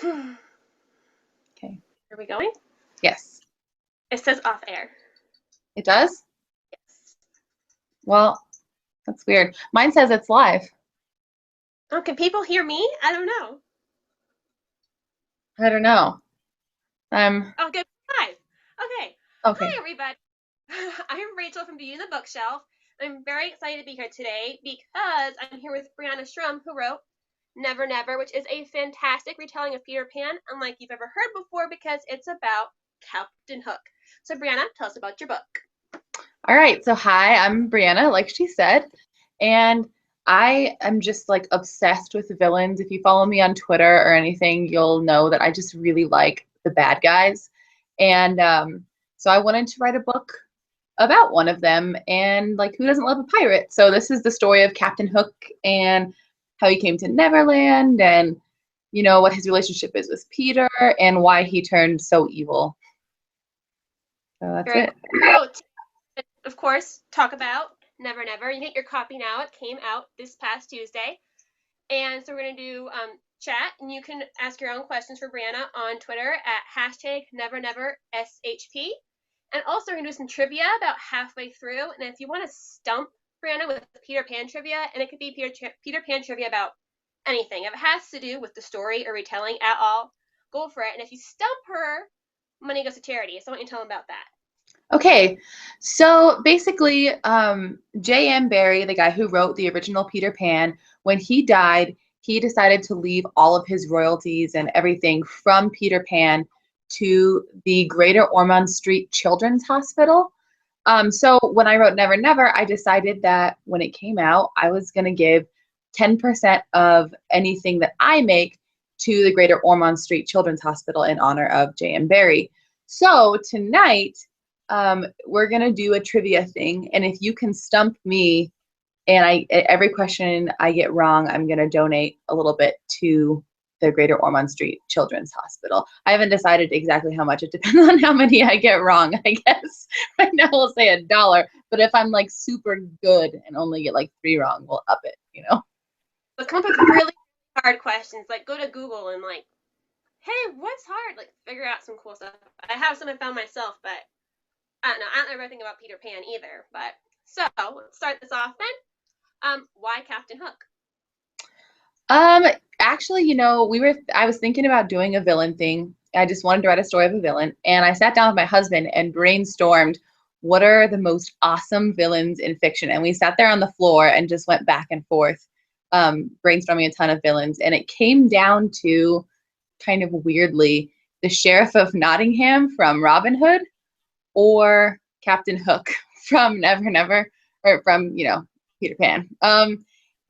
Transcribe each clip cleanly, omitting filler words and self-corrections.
Okay. Are we going? Yes. It says off air. It does? Yes. Well, that's weird. Mine says it's live. Oh, can people hear me? I don't know. I don't know. I'm Oh, good. Live. Okay. Hi, okay. everybody. I'm Rachel from Beauty and the Bookshelf. I'm very excited to be here today because I'm here with Brianna Strum, who wrote Never Never, which is a fantastic retelling of Peter Pan, unlike you've ever heard before, because it's about Captain Hook. So, Brianna, tell us about your book. All right. So hi, I'm Brianna, like she said, and I am just like obsessed with villains. If you follow me on Twitter or anything, you'll know that I just really like the bad guys. And so I wanted to write a book about one of them, and like who doesn't love a pirate? So this is the story of Captain Hook and how he came to Neverland, and what his relationship is with Peter and why he turned so evil. So that's Very it. cool. So, of course, talk about Never Never. You get your copy now. It came out this past Tuesday. And so we're going to do chat, and you can ask your own questions for Brianna on Twitter at hashtag NeverNeverSHP. And also, we're going to do some trivia about halfway through. And if you want to stump Brianna with Peter Pan trivia, and it could be Peter Pan trivia about anything, if it has to do with the story or retelling at all, go for it. And if you stump her, money goes to charity. So I want you to tell them about that. Okay, so basically, J.M. Barrie, the guy who wrote the original Peter Pan, when he died, he decided to leave all of his royalties and everything from Peter Pan to the Greater Ormond Street Children's Hospital. So when I wrote Never Never, I decided that when it came out, I was going to give 10% of anything that I make to the Greater Ormond Street Children's Hospital in honor of J.M. Barrie. So tonight, we're going to do a trivia thing. And if you can stump me and every question I get wrong, I'm going to donate a little bit to the Greater Ormond Street Children's Hospital. I haven't decided exactly how much. It depends on how many I get wrong, I guess. Right now we'll say $1. But if I'm like super good and only get like 3 wrong, we'll up it. But come up with really hard questions. Like, go to Google and, like, hey, what's hard? Like, figure out some cool stuff. I have some I found myself, but I don't know. I don't know everything about Peter Pan either. But so let's start this off then. Why Captain Hook? Um, Actually, I was thinking about doing a villain thing. I just wanted to write a story of a villain, and I sat down with my husband and brainstormed what are the most awesome villains in fiction. And we sat there on the floor and just went back and forth, brainstorming a ton of villains. And it came down to kind of weirdly the Sheriff of Nottingham from Robin Hood or Captain Hook from Never Never, or from, Peter Pan.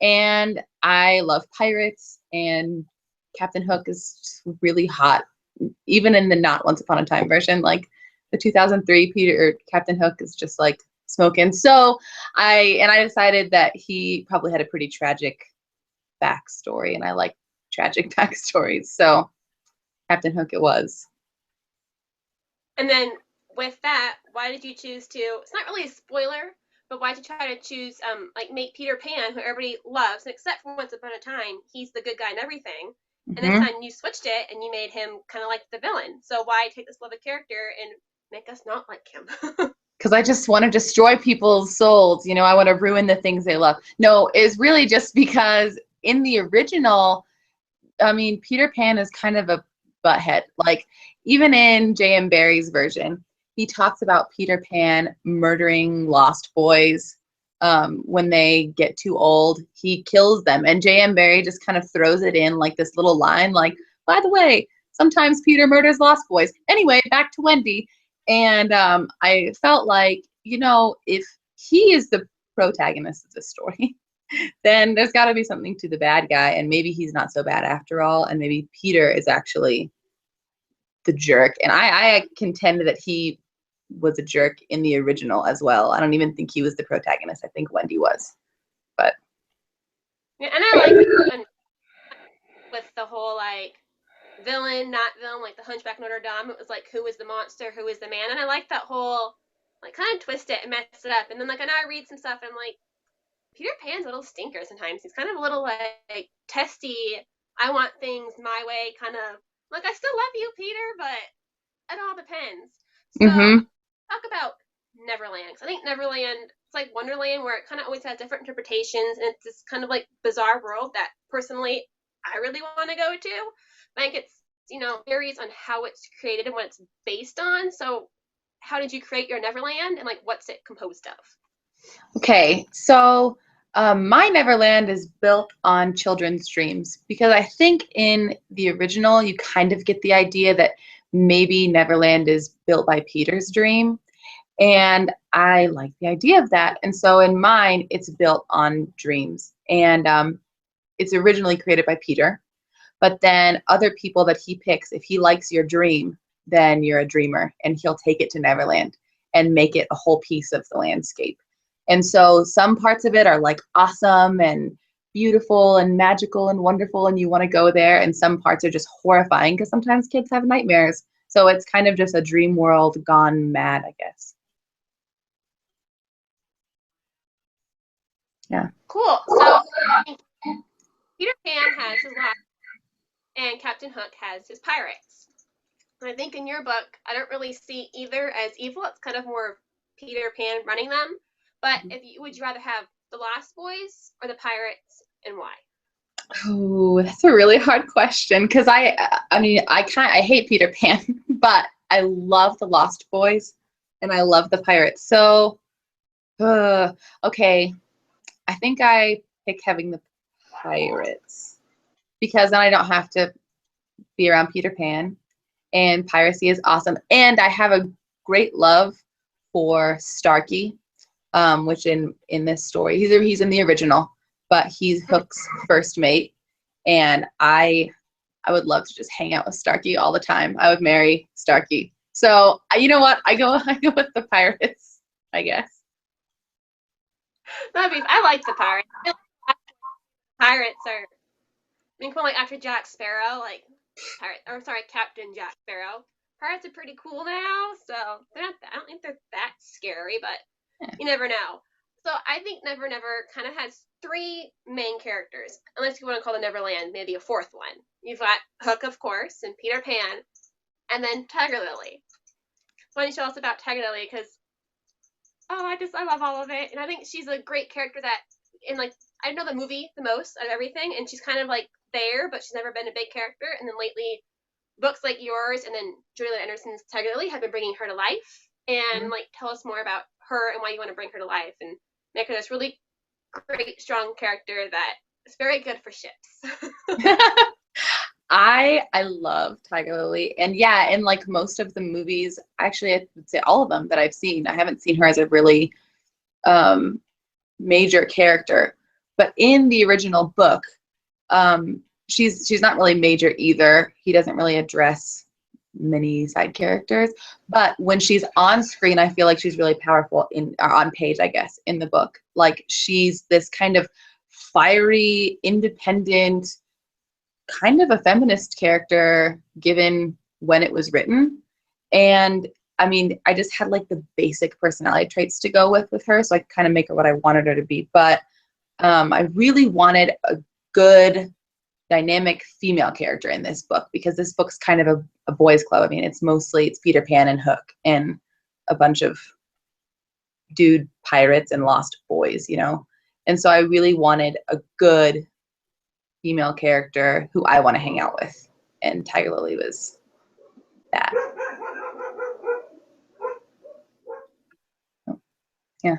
And I love pirates, and Captain Hook is just really hot, even in the not Once Upon a Time version. Like the 2003 Captain Hook is just like smoking. So I decided that he probably had a pretty tragic backstory, and I like tragic backstories. So Captain Hook it was. And then with that, why did you choose to? It's not really a spoiler, but why did you try to choose like make Peter Pan, who everybody loves, and except for Once Upon a Time, he's the good guy and everything. And this Mm-hmm. time you switched it and you made him kind of like the villain. So why take this beloved character and make us not like him? Because I just want to destroy people's souls. I want to ruin the things they love. No, it's really just because in the original, I mean, Peter Pan is kind of a butthead. Like, even in J.M. Barrie's version, he talks about Peter Pan murdering lost boys. When they get too old, he kills them. And J.M. Barrie just kind of throws it in like this little line, like, by the way, sometimes Peter murders lost boys. Anyway, back to Wendy. And I felt like, if he is the protagonist of the story, then there's got to be something to the bad guy, and maybe he's not so bad after all, and maybe Peter is actually the jerk. And I contend that he was a jerk in the original as well. I don't even think he was the protagonist. I think Wendy was. But Yeah, and I like with the whole like villain, not villain, like the Hunchback of Notre Dame. It was like who is the monster, who is the man, and I like that whole like kind of twist it and mess it up. And then like I know I read some stuff and I'm like Peter Pan's a little stinker sometimes. He's kind of a little like testy. I want things my way, kind of Like, I still love you, Peter, but it all depends. So, Mm-hmm. talk about Neverland. 'Cause I think Neverland, it's like Wonderland, where it kind of always has different interpretations, and it's this kind of like bizarre world that personally I really want to go to. I think it's, varies on how it's created and what it's based on. So, how did you create your Neverland, and like what's it composed of? Okay, so my Neverland is built on children's dreams because I think in the original you kind of get the idea that maybe Neverland is built by Peter's dream. And I like the idea of that. And so in mine, it's built on dreams. And it's originally created by Peter. But then other people that he picks, if he likes your dream, then you're a dreamer. And he'll take it to Neverland and make it a whole piece of the landscape. And so some parts of it are like awesome and beautiful and magical and wonderful, and you want to go there. And some parts are just horrifying because sometimes kids have nightmares. So it's kind of just a dream world gone mad, I guess. Yeah. Cool. So, Peter Pan has his lost, and Captain Hook has his pirates. And I think in your book, I don't really see either as evil. It's kind of more Peter Pan running them. But would you rather have the Lost Boys or the pirates, and why? Oh, that's a really hard question because I mean, I hate Peter Pan, but I love the Lost Boys and I love the pirates. So, okay, I think I pick having the pirates because then I don't have to be around Peter Pan, and piracy is awesome. And I have a great love for Starkey, which in this story he's in the original, but he's Hook's first mate, and I would love to just hang out with Starkey all the time. I would marry Starkey. So you know what? I go I go with the pirates, I guess. I like the pirates. I feel like pirates are, I mean, come on, like after Jack Sparrow, like Captain Jack Sparrow. Pirates are pretty cool now, so they're not. I don't think they're that scary, but you never know. So I think Never Never kind of has three main characters, unless you want to call the Neverland maybe a fourth one. You've got Hook, of course, and Peter Pan, and then Tiger Lily. Why don't you tell us about Tiger Lily? Because I love all of it, and I think she's a great character that, in like, I know the movie the most of everything, and she's kind of like there, but she's never been a big character. And then lately, books like yours and then Julia Anderson's Tiger Lily have been bringing her to life. And like, tell us more about her and why you want to bring her to life and make her this really great, strong character that is very good for ships. I love Tiger Lily, and yeah, in like most of the movies, actually, I would say all of them that I've seen, I haven't seen her as a really um, major character. But in the original book, she's not really major either. He doesn't really address many side characters, but when she's on screen, I feel like she's really powerful on page, I guess, in the book. Like she's this kind of fiery, independent, kind of a feminist character given when it was written. And I mean, I just had like the basic personality traits to go with her, so I could kind of make her what I wanted her to be. But I really wanted a good dynamic female character in this book because this book's kind of a boys club. I mean, it's Peter Pan and Hook and a bunch of dude pirates and lost boys, you know? And so I really wanted a good female character who I want to hang out with. And Tiger Lily was that. Yeah.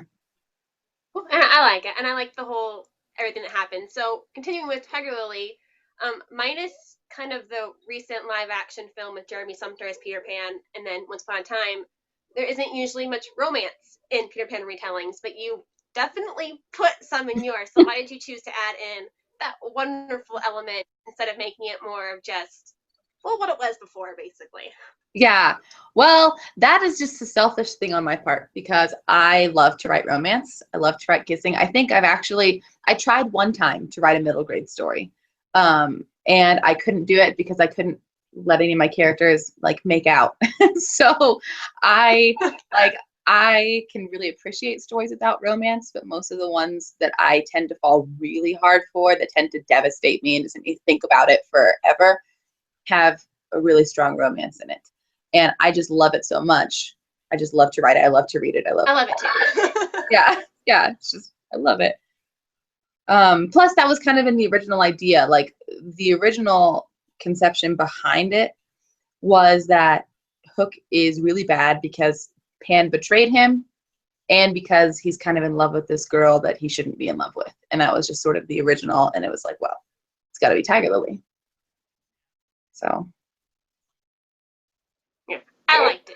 I like it, and I like the whole everything that happened. So continuing with Tiger Lily, minus kind of the recent live action film with Jeremy Sumpter as Peter Pan, and then Once Upon a Time, there isn't usually much romance in Peter Pan retellings, but you definitely put some in yours. So why did you choose to add in that wonderful element instead of making it more of just, well, what it was before, basically? Yeah. Well, that is just a selfish thing on my part because I love to write romance. I love to write kissing. I think I tried one time to write a middle grade story. And I couldn't do it because I couldn't let any of my characters like make out. So I I can really appreciate stories without romance, but most of the ones that I tend to fall really hard for, that tend to devastate me and just make me think about it forever, have a really strong romance in it. And I just love it so much. I just love to write it. I love to read it. I love it too. Yeah, yeah, it's just, I love it. Plus that was kind of in the original idea. Like the original conception behind it was that Hook is really bad because Pan betrayed him and because he's kind of in love with this girl that he shouldn't be in love with. And that was just sort of the original. And it was like, well, it's got to be Tiger Lily. So. Yeah, I liked it.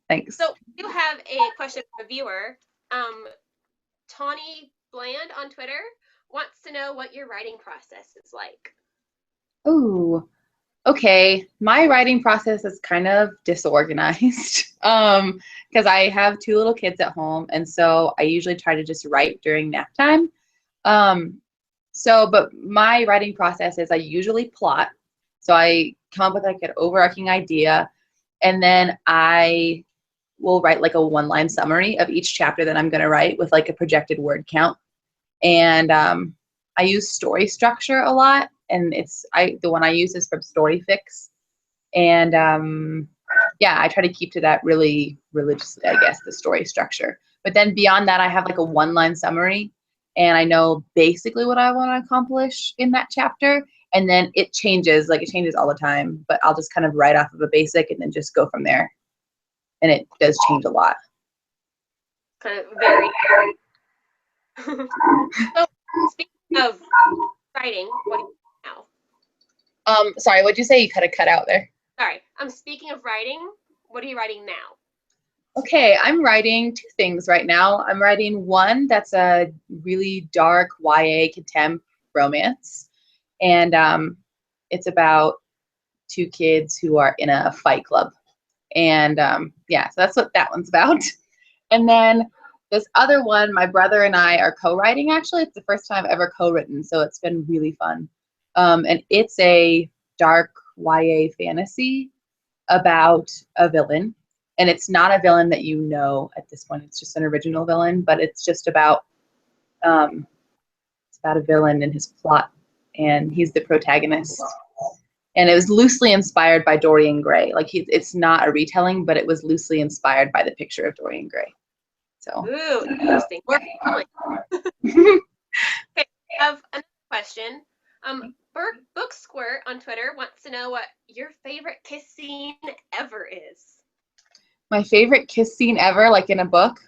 Thanks. So you have a question from a viewer. Tawny Bland on Twitter wants to know what your writing process is like. Oh, okay. My writing process is kind of disorganized because I have 2 little kids at home, and so I usually try to just write during nap time. But my writing process is I usually plot. So I come up with like an overarching idea, and then I will write like a 1-line summary of each chapter that I'm going to write with like a projected word count. And I use story structure a lot, and the one I use is from Storyfix. And yeah, I try to keep to that really religiously, I guess, the story structure. But then beyond that, I have like a 1-line summary, and I know basically what I want to accomplish in that chapter. And then it changes all the time, but I'll just kind of write off of a basic and then just go from there. And it does change a lot. Kind of very. So, speaking of writing, what do you do now? Sorry, what'd you say? You kind of cut out there. Sorry. Speaking of writing, what are you writing now? Okay, I'm writing 2 things right now. I'm writing one that's a really dark YA contempt romance. And it's about 2 kids who are in a fight club. And yeah, so that's what that one's about. And then this other one, my brother and I are co-writing, actually. It's the first time I've ever co-written, so it's been really fun. And it's a dark YA fantasy about a villain. And it's not a villain that you know at this point. It's just an original villain, but it's just about a villain and his plot. And he's the protagonist. And it was loosely inspired by Dorian Gray. Like it's not a retelling, but it was loosely inspired by the picture of Dorian Gray. So. Ooh, interesting. Okay, I have another question. Book Squirt on Twitter wants to know what your favorite kiss scene ever is. My favorite kiss scene ever, like in a book?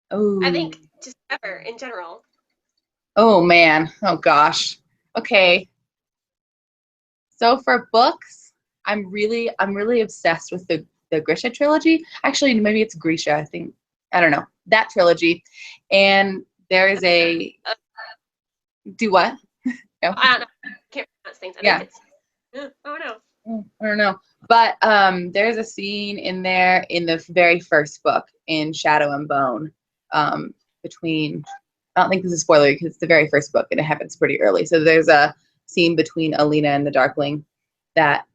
Oh. I think just ever in general. Oh man. Oh gosh. Okay. So for books, I'm really obsessed with the Grisha trilogy. Actually, maybe it's Grisha, I think. I don't know. That trilogy. And there is a do what? No. I don't know. I can't pronounce things. I think it's oh no. I don't know. But there's a scene in there in the very first book in Shadow and Bone between, I don't think this is a spoiler because it's the very first book and it happens pretty early. So there's a scene between Alina and the Darkling that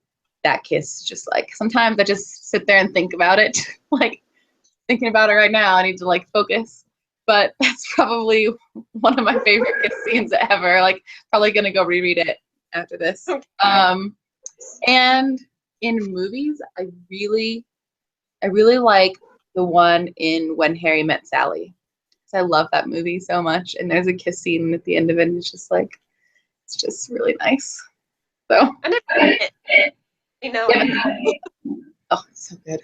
kiss, just like sometimes I just sit there and think about it, like thinking about it right now. I need to like focus. But that's probably one of my favorite kiss scenes ever. Like probably gonna go reread it after this. And in movies, I really like the one in When Harry Met Sally. I love that movie so much. And there's a kiss scene at the end of it. And it's just really nice. So. I never read it. You know. Yeah. Oh, it's so good.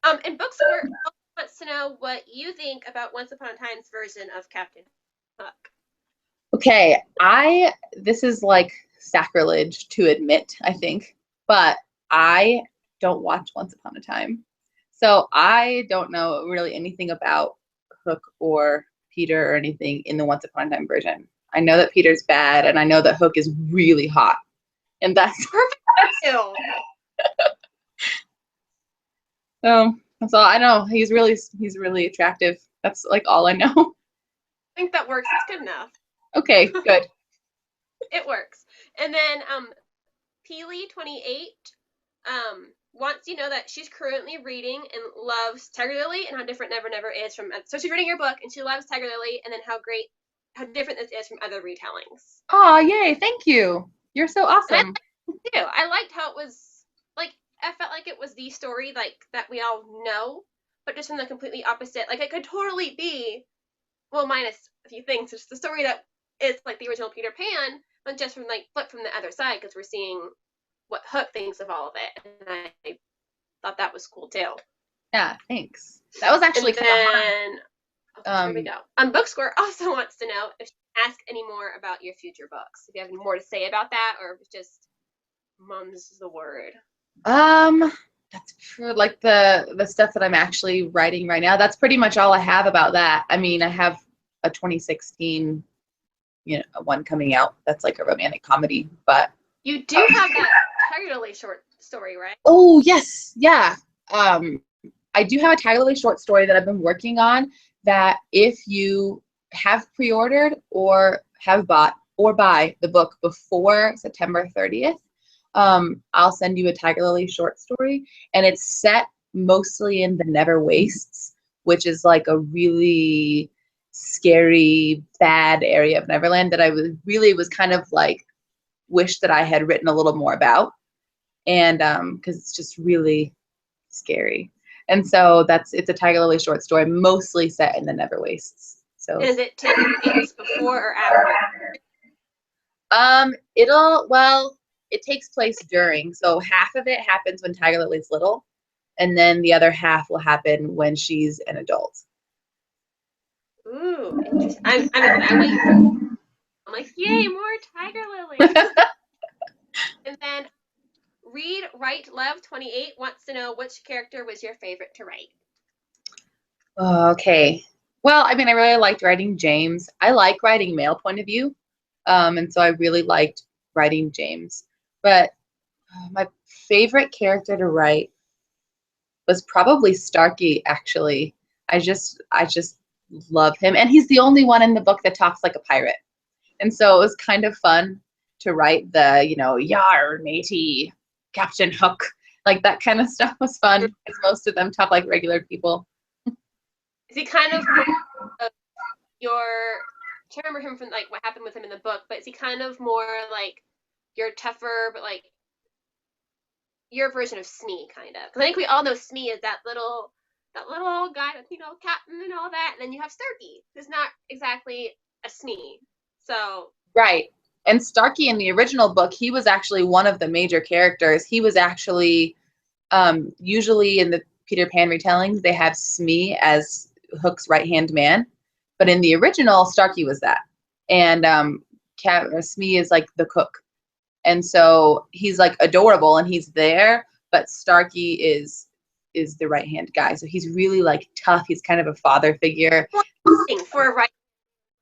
And Book Squirt wants to know what you think about Once Upon a Time's version of Captain Hook. Okay, this is like sacrilege to admit, I think, but I don't watch Once Upon a Time. So I don't know really anything about Hook or Peter or anything in the Once Upon a Time version. I know that Peter's bad, and I know that Hook is really hot, and that's perfect. So that's all I know. He's really attractive. That's like all I know. I think that works. It's good enough. Okay, good. It works. And then Peely28 wants you to know that she's currently reading and loves Tiger Lily and how different Never Never is from. So she's reading your book and she loves Tiger Lily and then how different this is from other retellings. Oh, yay! Thank you. You're so awesome. too. I liked how it was like I felt like it was the story like that we all know, but just from the completely opposite. Like it could totally be, well, minus a few things. It's the story that is like the original Peter Pan, but just from like flip from the other side because we're seeing what Hook thinks of all of it, and I thought that was cool too. Yeah, thanks. That was actually And kind of hard. then here we go. Book Square also wants to know if you ask any more about your future books. If you have any more to say about that, or if it's just mum's the word. That's for like the stuff that I'm actually writing right now. That's pretty much all I have about that. I mean, I have a 2016, one coming out that's like a romantic comedy, but you do have that Tiger Lily short story, right? Oh yes, yeah. I do have a Tiger Lily short story that I've been working on. That if you have pre-ordered or have bought or buy the book before September 30th, I'll send you a Tiger Lily short story, and it's set mostly in the Never Wastes, which is like a really scary, bad area of Neverland that I was kind of like wish that I had written a little more about, and because it's just really scary. And so it's a Tiger Lily short story, mostly set in the Never Wastes. So is it taking place before or after? It takes place during. So half of it happens when Tiger Lily's little, and then the other half will happen when she's an adult. Ooh, interesting. I'm waiting for. I'm like, yay, more Tiger Lily. And then Read Write Love 28 wants to know which character was your favorite to write. Okay. Well, I mean, I really liked writing James. I like writing male point of view, and so I really liked writing James. But my favorite character to write was probably Starkey. Actually, I just love him, and he's the only one in the book that talks like a pirate, and so it was kind of fun to write the yar matey, Captain Hook, like that kind of stuff was fun because most of them talk like regular people. Is he kind of your? I can't remember him from like what happened with him in the book, but is he kind of more like your tougher, but like your version of Smee, kind of? Because I think we all know Smee is that little guy with captain and all that, and then you have Starkey, who's not exactly a Smee. So Right. And Starkey in the original book, he was actually one of the major characters. He was actually usually in the Peter Pan retellings, they have Smee as Hook's right-hand man. But in the original, Starkey was that. And Smee is like the cook. And so he's like adorable and he's there, but Starkey is the right-hand guy. So he's really like tough. He's kind of a father figure. For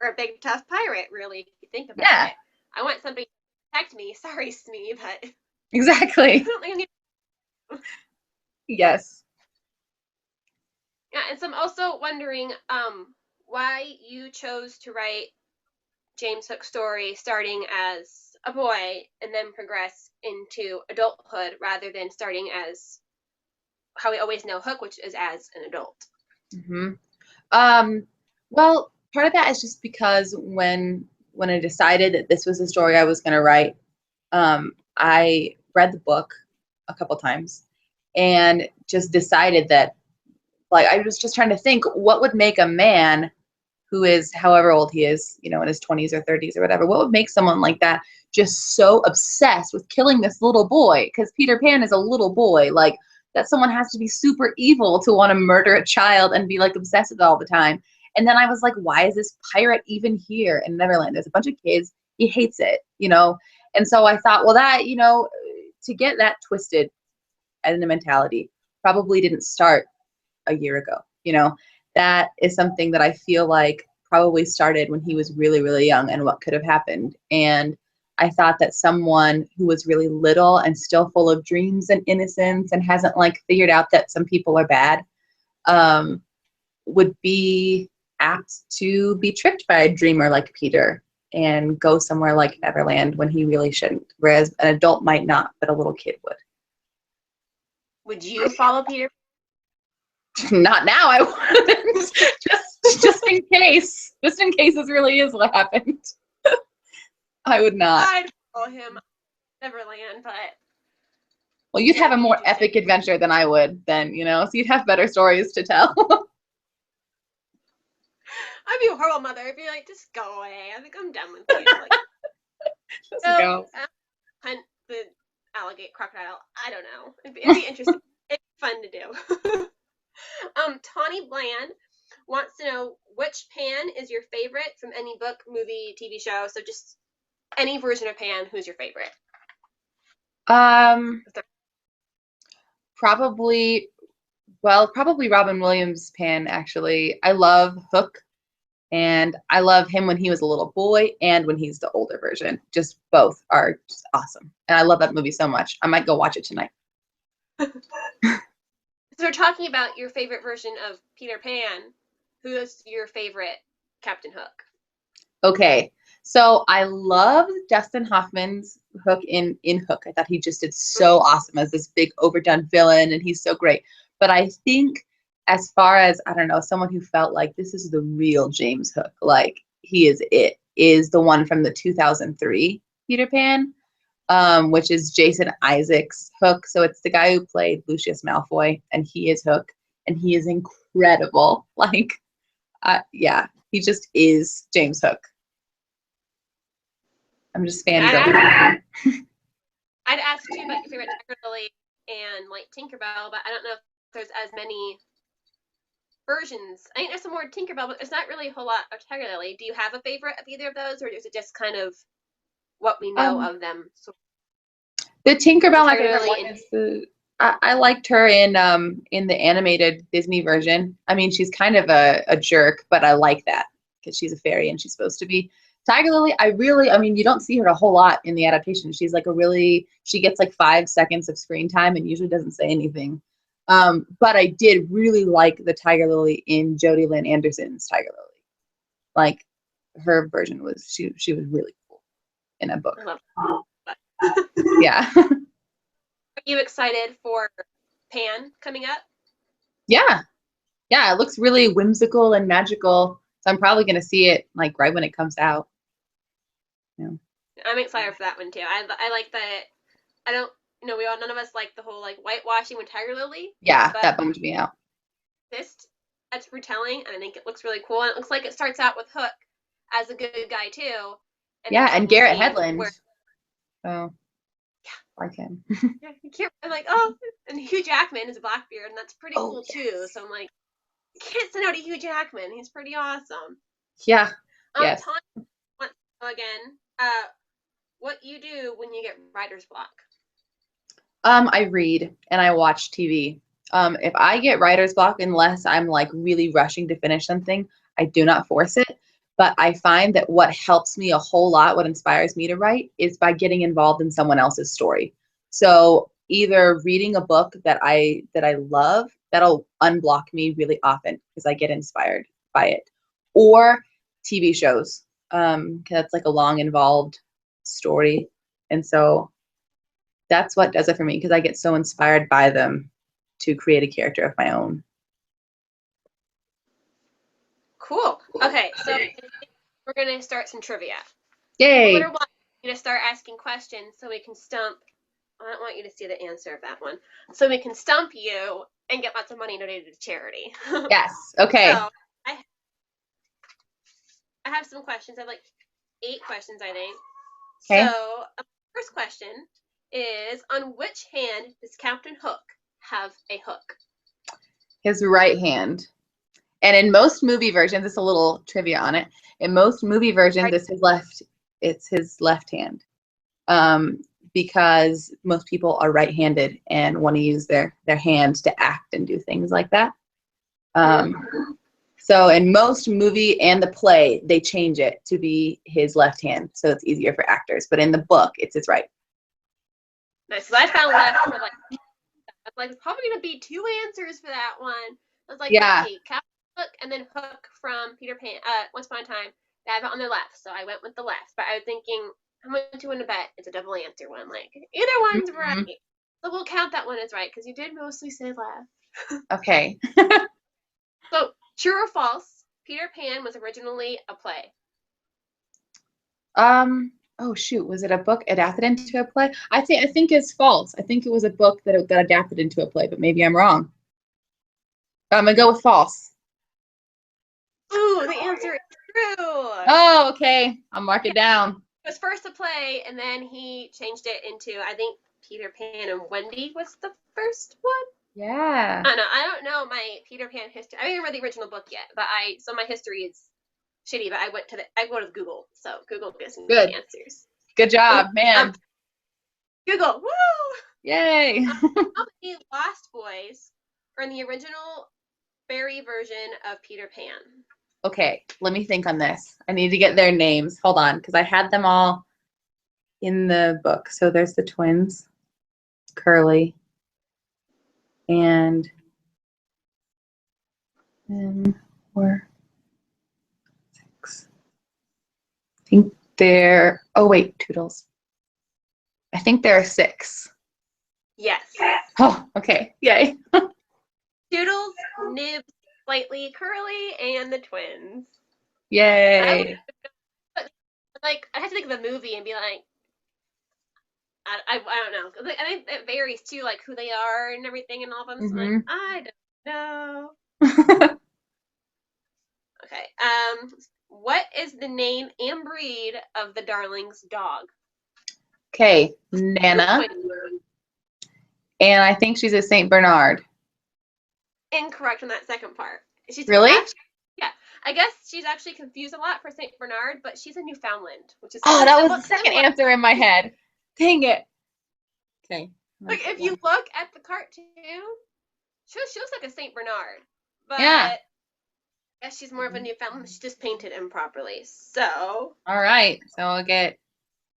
a big tough pirate, really, if you think about it. I want somebody to protect me. Sorry, Smee, but exactly. Yes. Yeah, and so I'm also wondering why you chose to write James Hook's story starting as a boy and then progress into adulthood rather than starting as how we always know Hook, which is as an adult. Mm-hmm. Well, part of that is just because when I decided that this was the story I was going to write, I read the book a couple times and just decided that, like, I was just trying to think what would make a man who is however old he is, in his 20s or 30s or whatever, what would make someone like that just so obsessed with killing this little boy? Because Peter Pan is a little boy. Like, that someone has to be super evil to want to murder a child and be like obsessed with it all the time. And then I was like, why is this pirate even here in Neverland? There's a bunch of kids. He hates it, And so I thought, well, that, to get that twisted as a mentality probably didn't start a year ago. That is something that I feel like probably started when he was really, really young and what could have happened. And I thought that someone who was really little and still full of dreams and innocence and hasn't like figured out that some people are bad would be apt to be tricked by a dreamer like Peter and go somewhere like Neverland when he really shouldn't, whereas an adult might not, but a little kid would. Would you follow Peter? Not now, I wouldn't. just in case. Just in case this really is what happened. I would not. I'd follow him. Neverland, but Well, you'd have that'd a be more interesting. epic adventure than I would then, so you'd have better stories to tell. I'd be a horrible mother. I'd be like, just go away. I think I'm done with you. Like, Let's so go. hunt the alligator crocodile. I don't know. It'd be interesting. It'd be fun to do. Tawny Bland wants to know which Pan is your favorite from any book, movie, TV show. So just any version of Pan. Who's your favorite? Um, probably Robin Williams Pan, actually. I love Hook, and I love him when he was a little boy and when he's the older version. Just both are just awesome. And I love that movie so much. I might go watch it tonight. So we're talking about your favorite version of Peter Pan. Who is your favorite Captain Hook? Okay. So I love Dustin Hoffman's Hook in Hook. I thought he just did so awesome as this big overdone villain, and he's so great. But I think as far as, I don't know, someone who felt like this is the real James Hook, like he is the one from the 2003 Peter Pan, which is Jason Isaacs' Hook. So it's the guy who played Lucius Malfoy, and he is Hook, and he is incredible. Like, yeah, he just is James Hook. I'm just fangirling. I'd ask too about your favorite Tiger Lily and like Tinkerbell, but I don't know if there's as many versions. I think there's some more Tinkerbell, but there's not really a whole lot of Tiger Lily. Do you have a favorite of either of those, or is it just kind of what we know of them? So The Tinkerbell, my Tiger favorite Lily one is I liked her in the animated Disney version. I mean, she's kind of a jerk, but I like that because she's a fairy and she's supposed to be. Tiger Lily, I mean, you don't see her a whole lot in the adaptation. She's like she gets like 5 seconds of screen time and usually doesn't say anything. But I did really like the Tiger Lily in Jodie Lynn Anderson's Tiger Lily. Like, her version was, she was really cool in a book. I love Yeah. Are you excited for Pan coming up? Yeah. Yeah, it looks really whimsical and magical. So I'm probably going to see it like right when it comes out. Yeah. I'm excited for that one too. I like that. I don't, none of us like the whole like whitewashing with Tiger Lily. Yeah, But that bummed me out. That's retelling, and I think it looks really cool. And it looks like it starts out with Hook as a good guy too. Yeah, and Garrett we'll see Hedlund. So, like him. Yeah, I'm like, oh, and Hugh Jackman is a Blackbeard, and that's pretty cool too. So I'm like, you can't say no to Hugh Jackman. He's pretty awesome. Yeah. Yes. Tanya wants to know again, what you do when you get writer's block? I read and I watch TV. If I get writer's block, unless I'm like really rushing to finish something, I do not force it. But I find that what helps me a whole lot, what inspires me to write, is by getting involved in someone else's story. So either reading a book that I love, that'll unblock me really often because I get inspired by it, or TV shows. 'Cause that's like a long, involved story, and so that's what does it for me because I get so inspired by them to create a character of my own. Cool. Okay, so we're gonna start some trivia. Yay! Number one, I'm gonna start asking questions so we can stump. I don't want you to see the answer of that one. So we can stump you and get lots of money donated to charity. Yes. Okay. So I have some questions. I have like 8 questions, I think. Okay. So first question is, on which hand does Captain Hook have a hook? His right hand. And in most movie versions, it's a little trivia on it. In most movie versions, it's his left hand. Because most people are right-handed and want to use their hands to act and do things like that. So in most movie and the play, they change it to be his left hand, so it's easier for actors. But in the book, it's his right. Nice. So I found left for like probably gonna be 2 answers for that one. I was like, yeah, okay, Captain Hook and then Hook from Peter Pan. Once Upon a Time. They have it on their left, so I went with the left. But I was thinking, how much do you want to bet? It's a double answer one. Like either one's right, so we'll count that one as right because you did mostly say left. Okay. So true or false? Peter Pan was originally a play. Oh shoot, was it a book adapted into a play? I think it's false. I think it was a book that adapted into a play, but maybe I'm wrong. I'm gonna go with false. Ooh, the answer is true. Oh, okay. I'll mark it down. It was first a play, and then he changed it into, I think, Peter Pan and Wendy was the first one. Yeah. I don't know my Peter Pan history. I haven't read the original book yet, but so my history is shitty. But I go to Google, so Google gives me Good. the answers. Good job, man. Google, woo! Yay. How many Lost Boys are in the original Barry version of Peter Pan? Okay, let me think on this. I need to get their names. Hold on, because I had them all in the book. So there's the twins, Curly, and 4, 6. I think oh wait, Toodles. I think there are 6. Yes. Oh, okay. Yay. Toodles, Nibs, Slightly Curly, and the twins. Yay. I have to think of the movie and be like, I don't know. Like, I think it varies too, like who they are and everything and all of them. So I'm like, I don't know. Okay. What is the name and breed of the Darling's dog? Okay, Nana. And I think she's a Saint Bernard. Incorrect on that second part. She's Really? Yeah. I guess she's actually confused a lot for Saint Bernard, but she's a Newfoundland, which is Oh, that was the second answer in my head. Dang it. Okay. Like if you look at the cartoon, she looks like a Saint Bernard, but yeah, I guess she's more of a Newfoundland. She just painted improperly. So. All right. So I'll get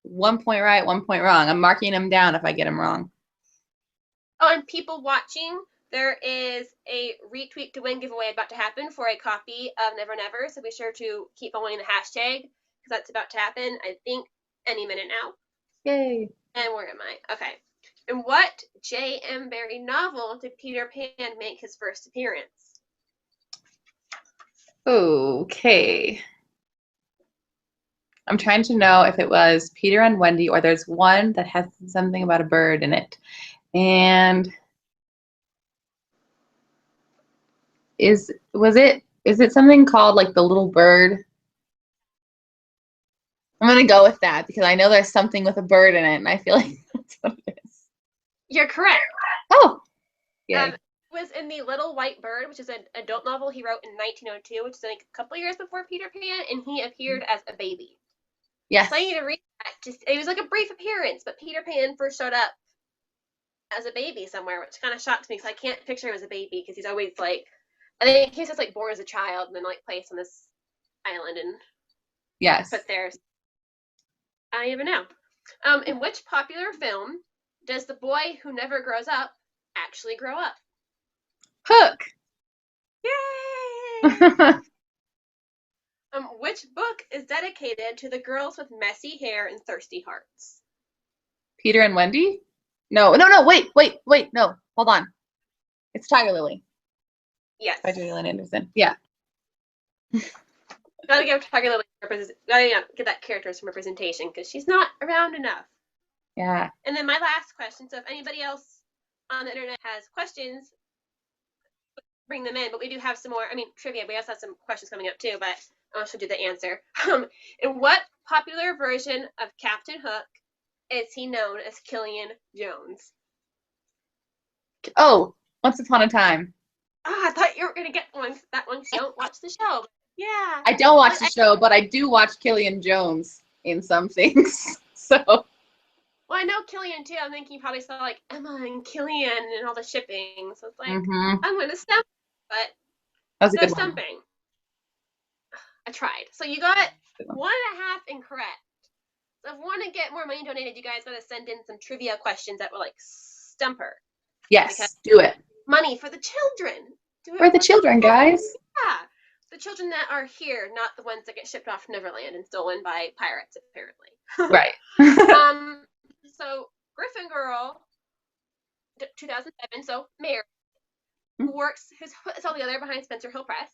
1 point right, 1 point wrong. I'm marking them down if I get them wrong. Oh, and people watching, there is a retweet to win giveaway about to happen for a copy of Never Never. So be sure to keep following the hashtag because that's about to happen. I think any minute now. Yay. And where am I? Okay. In what J.M. Barrie novel did Peter Pan make his first appearance? Okay. I'm trying to know if it was Peter and Wendy or there's one that has something about a bird in it. And is it something called like The Little Bird? I'm gonna go with that because I know there's something with a bird in it, and I feel like that's what it is. You're correct. Oh, yeah. It was in The Little White Bird, which is an adult novel he wrote in 1902, which is like a couple years before Peter Pan, and he appeared as a baby. Yes. So I need to read that. It was like a brief appearance, but Peter Pan first showed up as a baby somewhere, which kind of shocks me because I can't picture him as a baby because he's always like, I think he's just like born as a child and then like placed on this island and put there. I don't even know. In which popular film does the boy who never grows up actually grow up? Hook. Yay! Which book is dedicated to the girls with messy hair and thirsty hearts? Peter and Wendy? No, wait, no, hold on. It's Tiger Lily. Yes. By Gillian Anderson. Yeah. Gotta give Tiger Lily gotta give that character some representation because she's not around enough. Yeah. And then my last question. So if anybody else on the internet has questions, bring them in. But we do have some more. I mean, trivia. We also have some questions coming up too. But I'll show you the answer. In what popular version of Captain Hook is he known as Killian Jones? Oh, Once Upon a Time. I thought you were gonna get that one. You don't watch the show. Yeah. I don't watch the show, but I do watch Killian Jones in some things. So. Well, I know Killian too. I'm thinking you probably saw like Emma and Killian and all the shipping. So it's like I'm gonna stump, but that was no stumping. I tried. So you got 1.5 incorrect. So if you want to get more money donated, you guys gotta send in some trivia questions that were like stumper. Yes, do it. Money for the children. Do it for the children, guys. Yeah. The children that are here, not the ones that get shipped off to Neverland and stolen by pirates, apparently. Right. So Griffin Girl, 2007. So Mary, who who's all the other behind Spencer Hill Press.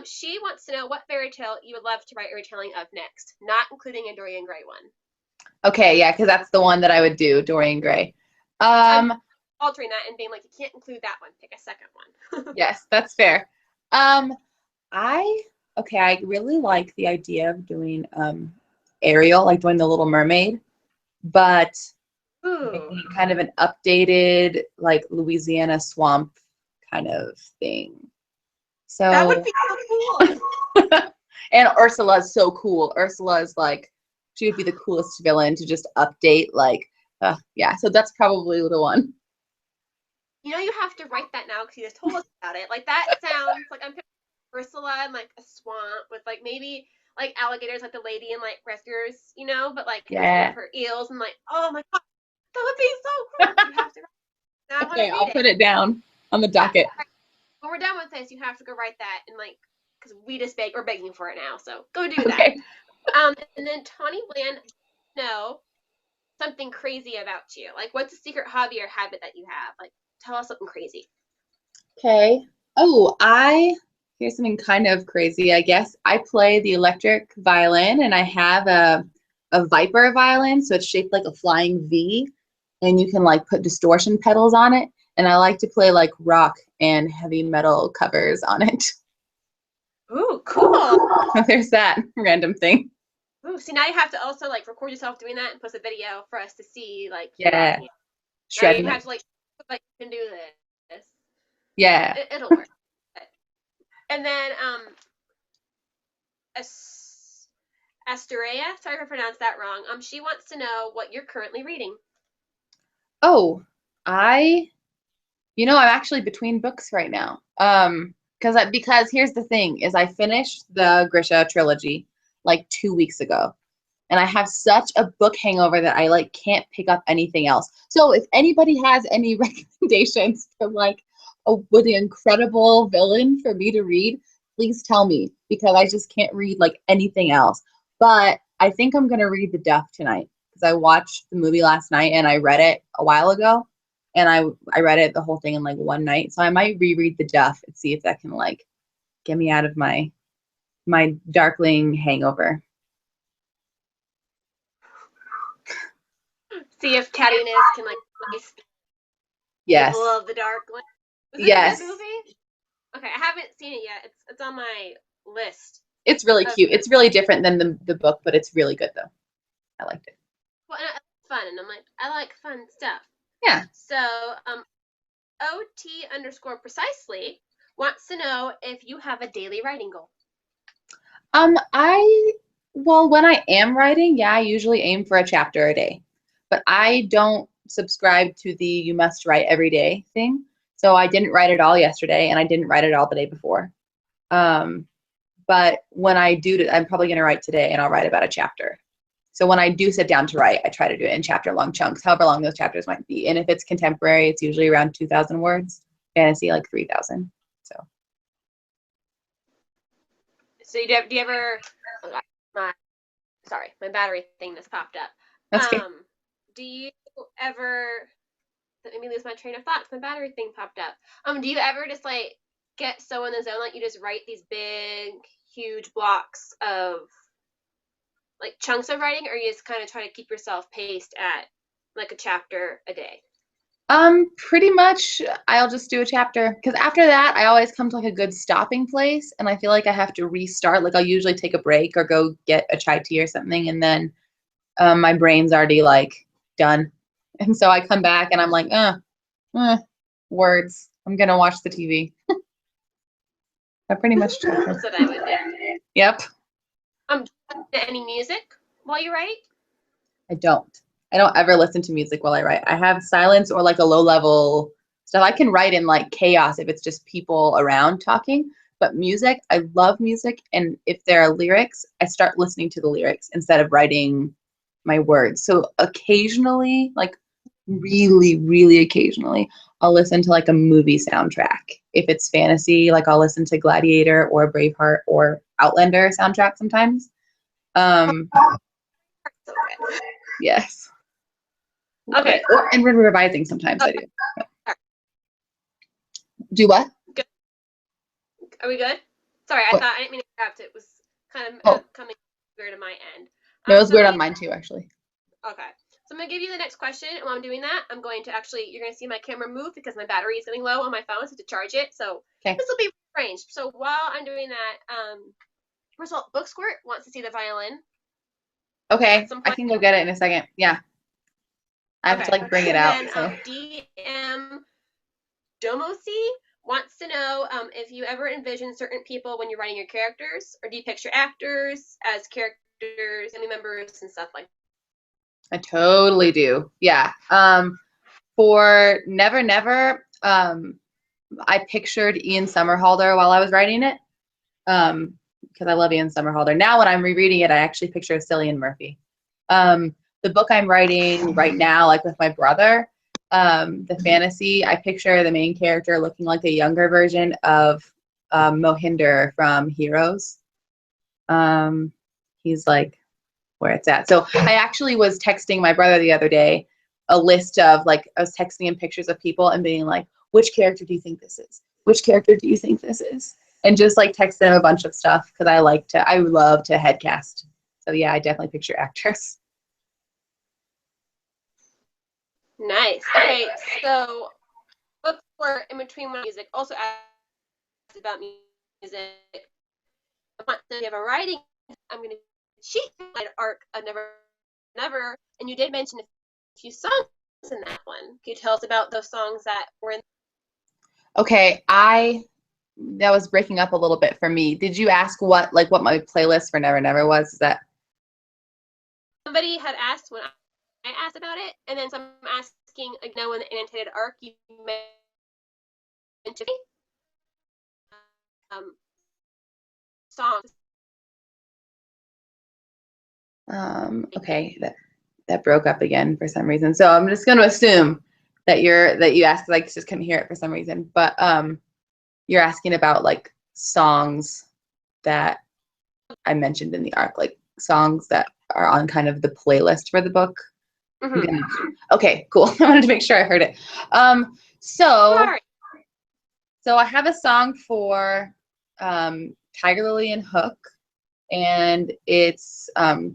She wants to know what fairy tale you would love to write a retelling of next, not including a Dorian Gray one. Okay, yeah, because that's the one that I would do, Dorian Gray. I'm Um, altering that and being like, you can't include that one. Pick a second one. yes, that's fair. Um, I okay, I really like the idea of doing Ariel, like doing the Little Mermaid, but Ooh, making it kind of an updated, like Louisiana swamp kind of thing. that would So, be so cool. and Ursula's so cool. Ursula is like, she would be the coolest villain to just update, like, yeah. So that's probably the one. You know, you have to write that now because you just told us about it. Like that sounds like I'm picturing Ursula in like a swamp with like maybe like alligators, like the lady in like Rescuers, you know, but like there's one of Yeah. her eels, and like, oh my god, that would be so cool. You have to. Now I want Okay, to read I'll it. put it down on the Yeah. docket. When we're done with this, you have to go write that and like, because we're begging for it now, so go do that. Okay. And then Tawny Bland, know something crazy about you. Like, what's a secret hobby or habit that you have? Like, tell us something crazy. Okay. Oh, here's something kind of crazy, I guess. I play the electric violin and I have a Viper violin, so it's shaped like a flying V, and you can like put distortion pedals on it. And I like to play like rock and heavy metal covers on it. Ooh, cool. There's that random thing. Ooh, see, now you have to also like record yourself doing that and post a video for us to see like you Yeah. rocking it. Now you Shredding have it. to like you can do this. Yeah. It'll work. And then Astoria, sorry if I pronounced that wrong. She wants to know what you're currently reading. Oh, I I'm actually between books right now. Because here's the thing is I finished the Grisha trilogy like 2 weeks ago. And I have such a book hangover that I like can't pick up anything else. So if anybody has any recommendations for like a really incredible villain for me to read, please tell me because I just can't read like anything else. But I think I'm gonna read The Duff tonight because I watched the movie last night and I read it a while ago, and I read it the whole thing in like one night. So I might reread The Duff and see if that can like get me out of my Darkling hangover. See if cattiness can like replace the Yes. evil of the Darkling. Was it Yes. a good movie? Okay, I haven't seen it yet. It's on my list. It's really cute. It's really different than the book, but it's really good though. I liked it. Well, and it's fun, and I'm like, I like fun stuff. Yeah. So, OT_precisely wants to know if you have a daily writing goal. When I am writing, yeah, I usually aim for a chapter a day. But I don't subscribe to the you must write every day thing. So I didn't write it all yesterday and I didn't write it all the day before. But when I do, I'm probably going to write today and I'll write about a chapter. So when I do sit down to write, I try to do it in chapter long chunks, however long those chapters might be. And if it's contemporary, it's usually around 2,000 words. Fantasy, like 3,000. So do you ever? My battery thing just popped up. That's good. Do you ever? Let me lose my train of thought. My battery thing popped up. Do you ever just like get so in the zone like you just write these big, huge blocks of like chunks of writing, or you just kind of try to keep yourself paced at like a chapter a day? Pretty much I'll just do a chapter because after that I always come to like a good stopping place and I feel like I have to restart. Like I'll usually take a break or go get a chai tea or something, and then my brain's already like done. And so I come back and I'm like, words. I'm gonna watch the TV. I pretty much That's what I would do. Yep. Any music while you write? I don't ever listen to music while I write. I have silence or like a low level stuff. I can write in like chaos if it's just people around talking, but music, I love music. And if there are lyrics, I start listening to the lyrics instead of writing my words. So occasionally, like really, really occasionally, I'll listen to like a movie soundtrack. If it's fantasy, like I'll listen to Gladiator or Braveheart or Outlander soundtrack sometimes. Yes. Okay. And revising sometimes I do. Do what? Good. Are we good? Sorry, I didn't mean to interrupt. It was kind of coming weird on my end. No, it was weird on mine too, actually. Okay. So I'm going to give you the next question, and while I'm doing that, I'm going to actually, you're going to see my camera move because my battery is getting low on my phone, so I have to charge it. So Okay. this will be strange. So while I'm doing that, first of all, Book Squirt wants to see the violin. Okay, I can go get it in a second. Yeah. I have to like bring it out. And then So. DM Domosi wants to know if you ever envision certain people when you're writing your characters, or do you picture actors as characters, family members, and stuff like that? I totally do. Yeah. For Never Never, I pictured Ian Somerhalder while I was writing it. Because I love Ian Somerhalder. Now when I'm rereading it, I actually picture Cillian Murphy. The book I'm writing right now, like with my brother, the fantasy, I picture the main character looking like a younger version of Mohinder from Heroes. He's like where it's at. So I actually was texting my brother the other day a list of like, I was texting him pictures of people and being like, which character do you think this is? Which character do you think this is? And just like text him a bunch of stuff because I love to headcast. So yeah, I definitely picture actors. Nice. Okay, so Book for in between music also asked about music. So if you have a writing, I'm going to cheat arc of Never Never, and you did mention a few songs in that one. Can you tell us about those songs that were in? Okay, that was breaking up a little bit for me. Did you ask what my playlist for Never Never was? Is that Somebody had asked when I asked about it, and then some asking, like, no, in the annotated arc, you mentioned songs. Okay, that broke up again for some reason. So I'm just going to assume that you asked, like, just couldn't hear it for some reason. But you're asking about like songs that I mentioned in the arc, like songs that are on kind of the playlist for the book. Mm-hmm. Okay, cool. I wanted to make sure I heard it. So I have a song for Tiger Lily and Hook, and it's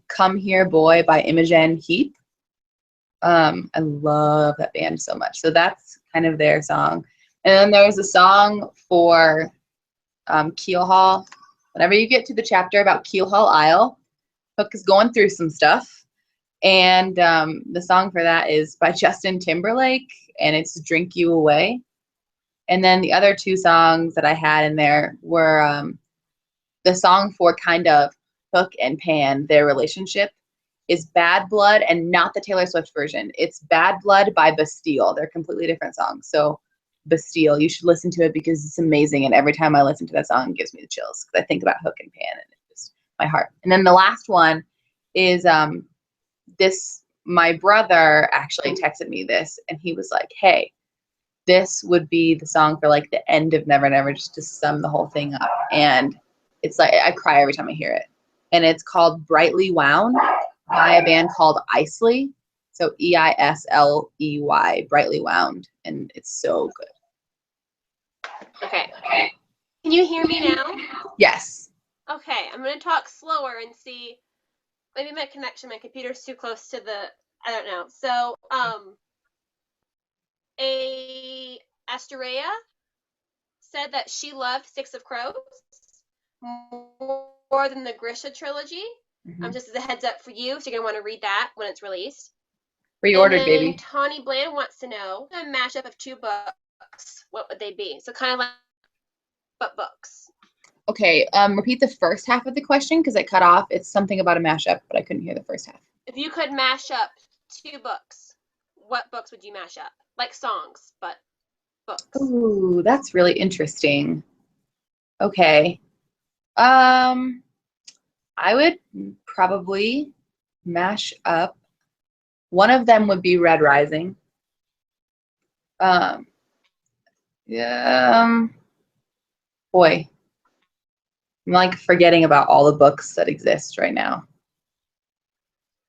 Come Here Boy by Imogen Heap. I love that band so much. So that's kind of their song. And then there's a song for Keelhaul. Whenever you get to the chapter about Keelhaul Isle, Hook is going through some stuff. And the song for that is by Justin Timberlake, and it's Drink You Away. And then the other two songs that I had in there were the song for kind of Hook and Pan, their relationship, is Bad Blood, and not the Taylor Swift version. It's Bad Blood by Bastille. They're completely different songs. So Bastille, you should listen to it because it's amazing. And every time I listen to that song, it gives me the chills because I think about Hook and Pan, and it's just my heart. And then the last one is my brother actually texted me this, and he was like, hey, this would be the song for like the end of Never Never, just to sum the whole thing up. And it's like I cry every time I hear it. And it's called Brightly Wound by a band called Eisley. So Eisley, Brightly Wound. And it's so good. Okay. Can you hear me now? Yes. Okay, I'm going to talk slower and see. Maybe my computer's too close to I don't know. So, Astoria said that she loved Six of Crows more than the Grisha trilogy. Just as a heads up for you, so you're going to want to read that when it's released. Pre-ordered, baby. Tawny Bland wants to know a mashup of two books. What would they be? So kind of like what books? Okay, repeat the first half of the question because it cut off. It's something about a mashup, but I couldn't hear the first half. If you could mash up two books, what books would you mash up? Like songs, but books. Ooh, that's really interesting. Okay. I would probably mash up. One of them would be Red Rising. Boy, I'm like forgetting about all the books that exist right now.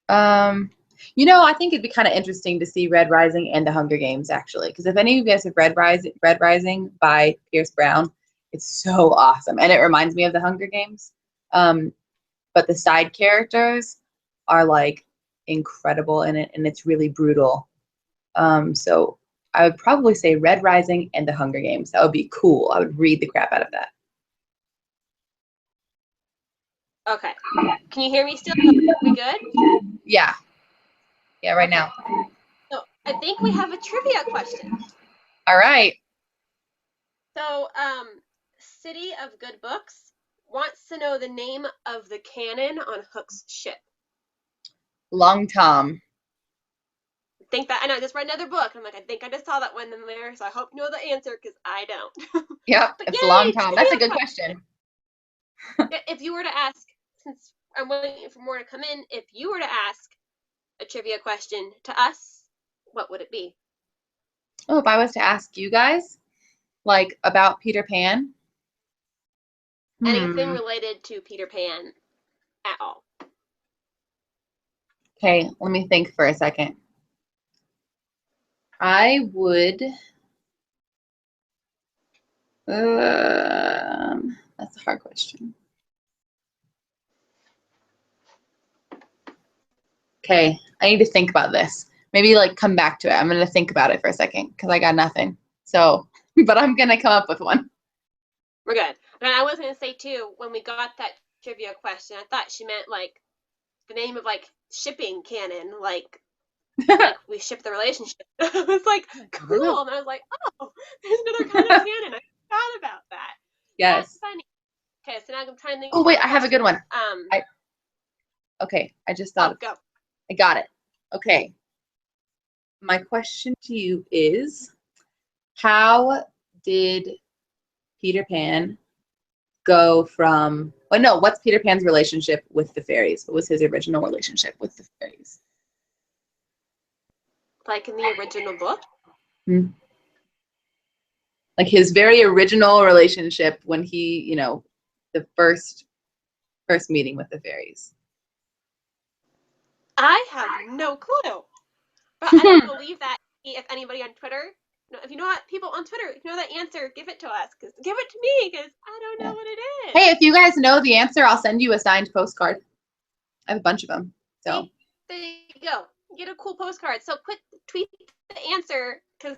I think it'd be kind of interesting to see Red Rising and The Hunger Games, actually, because if any of you guys have read Red Rising by Pierce Brown, it's so awesome, and it reminds me of The Hunger Games. But the side characters are like incredible in it, and it's really brutal. So I would probably say Red Rising and The Hunger Games. That would be cool. I would read the crap out of that. Okay. Can you hear me still? We good? Yeah. Yeah, right Okay. now. So I think we have a trivia question. All right. So, City of Good Books wants to know the name of the cannon on Hook's ship. Long Tom. I know I just read another book, and I'm like, I think I just saw that one in there, so I hope you know the answer because I don't. Yep, But it's yay, Long Tom. That's a trivia good question. If you were to ask, since I'm waiting for more to come in, if you were to ask a trivia question to us, what would it be? Oh, if I was to ask you guys, like, about Peter Pan. Anything related to Peter Pan at all? Okay, let me think for a second. I would. That's a hard question. Okay, I need to think about this. Maybe like come back to it. I'm gonna think about it for a second because I got nothing. So, but I'm gonna come up with one. We're good. And I was gonna say too, when we got that trivia question, I thought she meant like the name of like shipping canon, like we ship the relationship. I was like, cool. And I was like, oh, there's another kind of canon. I forgot about that. Yes. That's funny. Okay, so now I'm trying to think. Oh wait, I have a good one. I just thought. Go. I got it. Okay. My question to you is, how did Peter Pan go from? Well, no. What's Peter Pan's relationship with the fairies? What was his original relationship with the fairies? Like in the original book? Hmm. Like his very original relationship when he, the first meeting with the fairies. I have no clue. But I don't believe that if anybody on Twitter, if you know what, people on Twitter, if you know that answer, give it to us. Give it to me, because I don't know what it is. Hey, if you guys know the answer, I'll send you a signed postcard. I have a bunch of them. So there you go. Get a cool postcard. So tweet the answer, because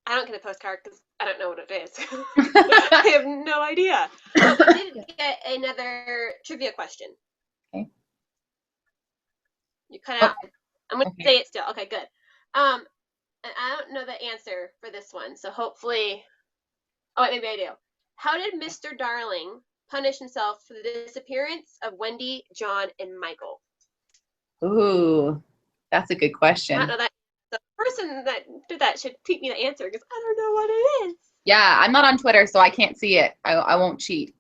I don't get a postcard because I don't know what it is. I have no idea. But we did get another trivia question. Okay. You cut out. I'm going to say it still. Okay, good. And I don't know the answer for this one, so hopefully. Oh, wait, maybe I do. How did Mr. Darling punish himself for the disappearance of Wendy, John, and Michael? Ooh, that's a good question. I don't know that. The person that did that should tweet me the answer because I don't know what it is. Yeah, I'm not on Twitter, so I can't see it. I won't cheat.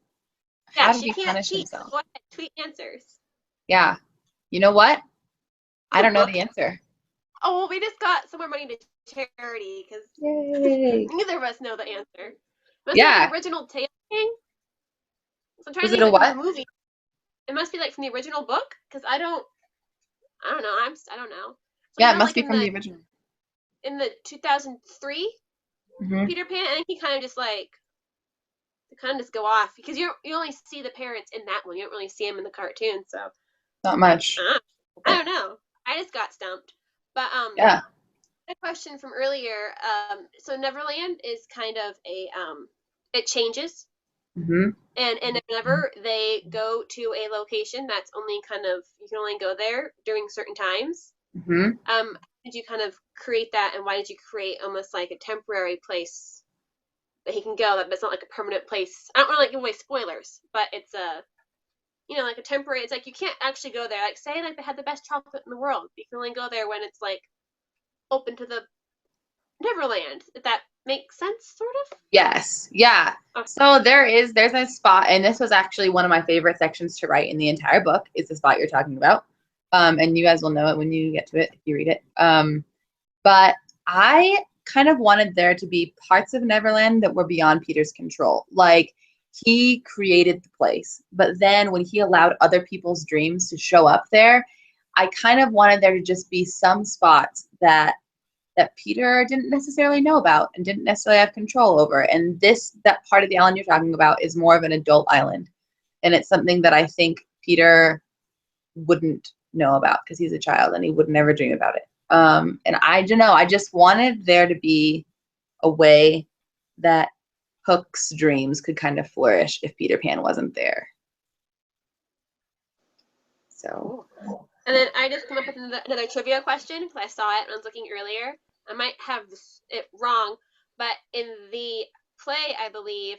Yeah, How did she he can't punish cheat. himself? Go ahead, tweet answers. Yeah. You know what? I don't know the answer. Oh, well, we just got some more money to charity because neither of us know the answer. Must be like the original Tail King. So I'm trying to think of the movie. It must be like from the original book because I don't know. I don't know. So yeah, it must be from the original. In the 2003 Peter Pan, I think he kind of just go off because you only see the parents in that one. You don't really see them in the cartoon, so not much. I don't know. I just got stumped. But yeah. A question from earlier. So Neverland is kind of it changes. Mm-hmm. And whenever they go to a location that's only you can only go there during certain times. Mm-hmm. How did you kind of create that, and why did you create almost like a temporary place that he can go, but it's not like a permanent place? I don't want to give away spoilers, but it's like a temporary. It's like you can't actually go there. Like say like they had the best chocolate in the world, you can only go there when it's like open to the Neverland. If that makes sense, sort of. Yes. Yeah. Okay. So there's a spot, and this was actually one of my favorite sections to write in the entire book. Is the spot you're talking about, and you guys will know it when you get to it if you read it. But I kind of wanted there to be parts of Neverland that were beyond Peter's control. Like he created the place, but then when he allowed other people's dreams to show up there, I kind of wanted there to just be some spots that Peter didn't necessarily know about and didn't necessarily have control over. And that part of the island you're talking about is more of an adult island. And it's something that I think Peter wouldn't know about because he's a child and he would never dream about it. And I don't know. I just wanted there to be a way that Hook's dreams could kind of flourish if Peter Pan wasn't there. So. And then I just came up with another trivia question because I saw it when I was looking earlier. I might have it wrong, but in the play, I believe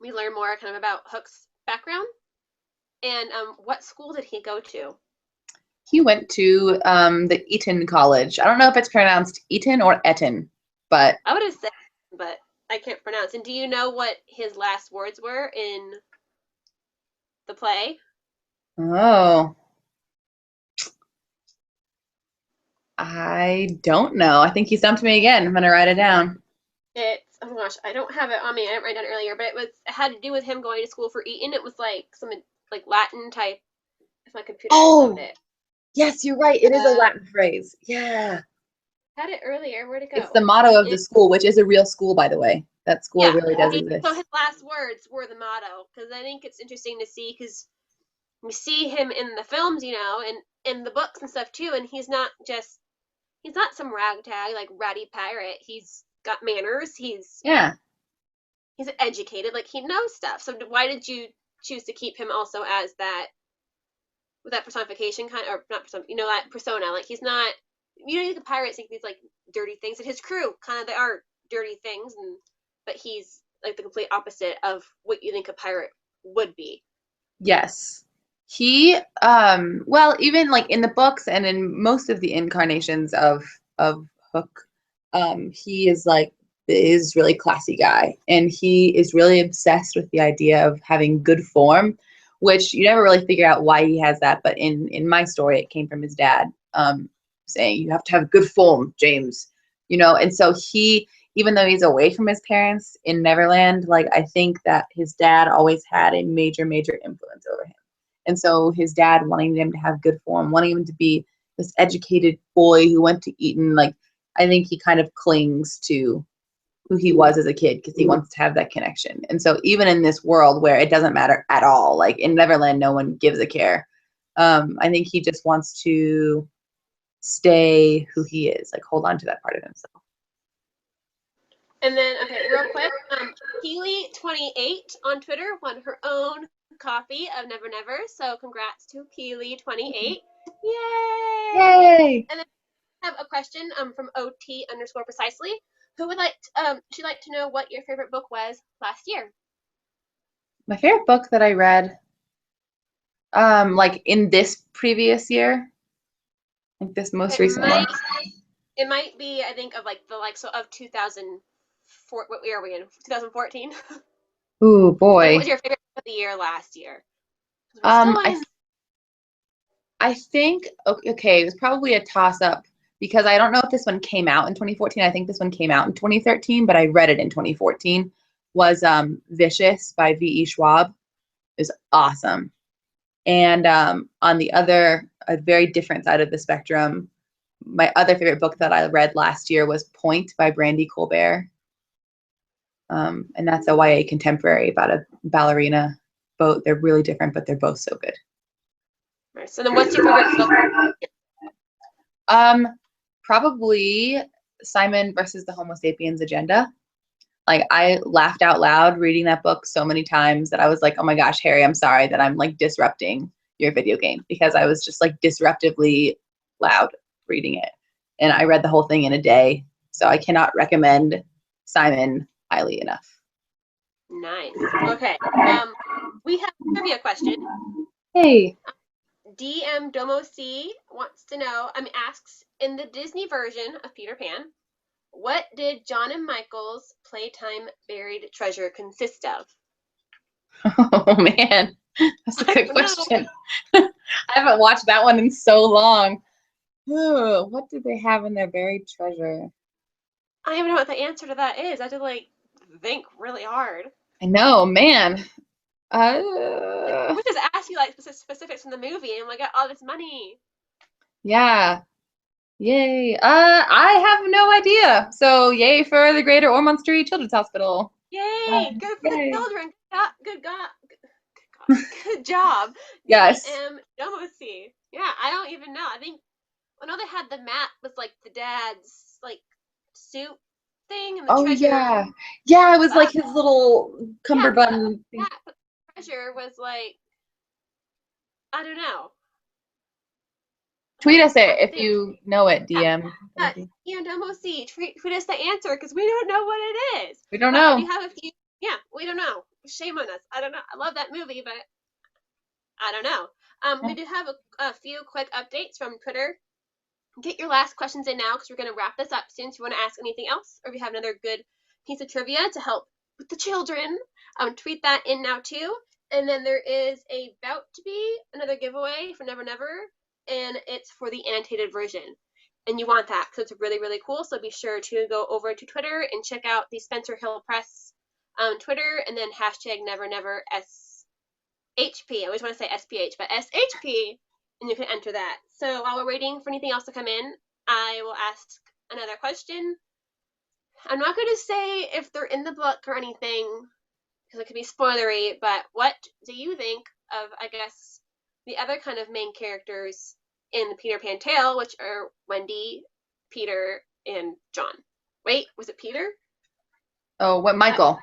we learn more kind of about Hook's background and what school did he go to? He went to the Eton College. I don't know if it's pronounced Eton or Eton, but I would have said, but I can't pronounce. And do you know what his last words were in the play? Oh, I don't know. I think you stumped me again. I'm gonna write it down. It's, oh gosh, I don't have it on me. I didn't write it down earlier, but it had to do with him going to school for Eton. It was like some like Latin type. If my computer found it. Yes, you're right. It is a Latin phrase. Yeah. Had it earlier. Where'd it go? It's the motto of the school, which is a real school, by the way. That school really does exist. So his last words were the motto, because I think it's interesting to see, because we see him in the films, you know, and in the books and stuff too, and he's not some ragtag, like, ratty pirate. He's got manners. He's educated. Like, he knows stuff. So why did you choose to keep him also as that, with that personification kind of, or not persona, you know, that persona? Like, he's not, you know, the pirates think these, like, dirty things, and his crew kind of, they are dirty things, but he's like the complete opposite of what you think a pirate would be. Yes. He well, even like in the books and in most of the incarnations of Hook, he is really classy guy, and he is really obsessed with the idea of having good form, which you never really figure out why he has that, but in my story it came from his dad saying you have to have good form, James, you know. And so he, even though he's away from his parents in Neverland, like, I think that his dad always had a major influence over him. And so his dad wanting him to have good form, wanting him to be this educated boy who went to Eton, like, I think he kind of clings to who he was as a kid because he wants to have that connection. And so even in this world where it doesn't matter at all, like in Neverland, no one gives a care. I think he just wants to stay who he is, like hold on to that part of himself. And then, okay, real quick, Keely28 on Twitter won her own copy of Never Never, so congrats to Keely28. Yay! Yay! And then I have a question from OT_precisely, who would she'd like to know what your favorite book was last year. My favorite book that I read, like in this previous year, like this most recent one. It might be, I think, of like of 2004. What year are we in? 2014. Ooh, boy. What was your favorite book of the year last year? I think, okay, it was probably a toss-up because I don't know if this one came out in 2014. I think this one came out in 2013, but I read it in 2014. Was Vicious by V.E. Schwab. It was awesome. And on the other, a very different side of the spectrum, my other favorite book that I read last year was Point by Brandy Colbert. And that's a YA contemporary about a ballerina. Both, they're really different, but they're both so good. So then what's your favorite book? Probably Simon versus the Homo sapiens Agenda. Like, I laughed out loud reading that book so many times that I was like, oh my gosh, Harry, I'm sorry that I'm like disrupting your video game, because I was just like disruptively loud reading it. And I read the whole thing in a day. So I cannot recommend Simon highly enough. Nice. Okay. We have a trivia question. Hey. DM Domo C wants to know, asks, in the Disney version of Peter Pan, what did John and Michael's playtime buried treasure consist of? Oh man, that's a good question. I haven't watched that one in so long. Ooh, what did they have in their buried treasure? I don't even know what the answer to that is. I have to think really hard. I know, man. We just ask you specifics from the movie, and we got all this money. Yeah. Yay. I have no idea. So yay for the Greater Ormond Street Children's Hospital. Yay! Good for the children. Good job. Yes. Domo C. Yeah, I don't even know. I know they had the map with like the dad's like suit thing and the Oh treasure. yeah. Yeah, it was But like his little yeah, but cummerbund thing. yeah, but the treasure was like I don't know. Tweet us Trying it to if think. you know it, Yeah, DM. and MOC tweet us the answer because we don't know what it is. We don't But I do know. have a few. Yeah, we don't know. Shame on us. I don't know. I love that movie, but I don't know. We do have a few quick updates from Twitter. Get your last questions in now because we're going to wrap this up soon. So if you want to ask anything else, or if you have another good piece of trivia to help with the children, tweet that in now too. And then there is about to be another giveaway for Never Never, and it's for the annotated version. And you want that because it's really, really cool. So be sure to go over to Twitter and check out the Spencer Hill Press Twitter, and then hashtag Never Never SHP. I always want to say SPH, but SHP, and you can enter that. So while we're waiting for anything else to come in, I will ask another question. I'm not going to say if they're in the book or anything, because it could be spoilery, but what do you think of, I guess, the other kind of main characters in the Peter Pan tale, which are Wendy, Peter, and John? Wait, was it Peter? Oh, what Michael?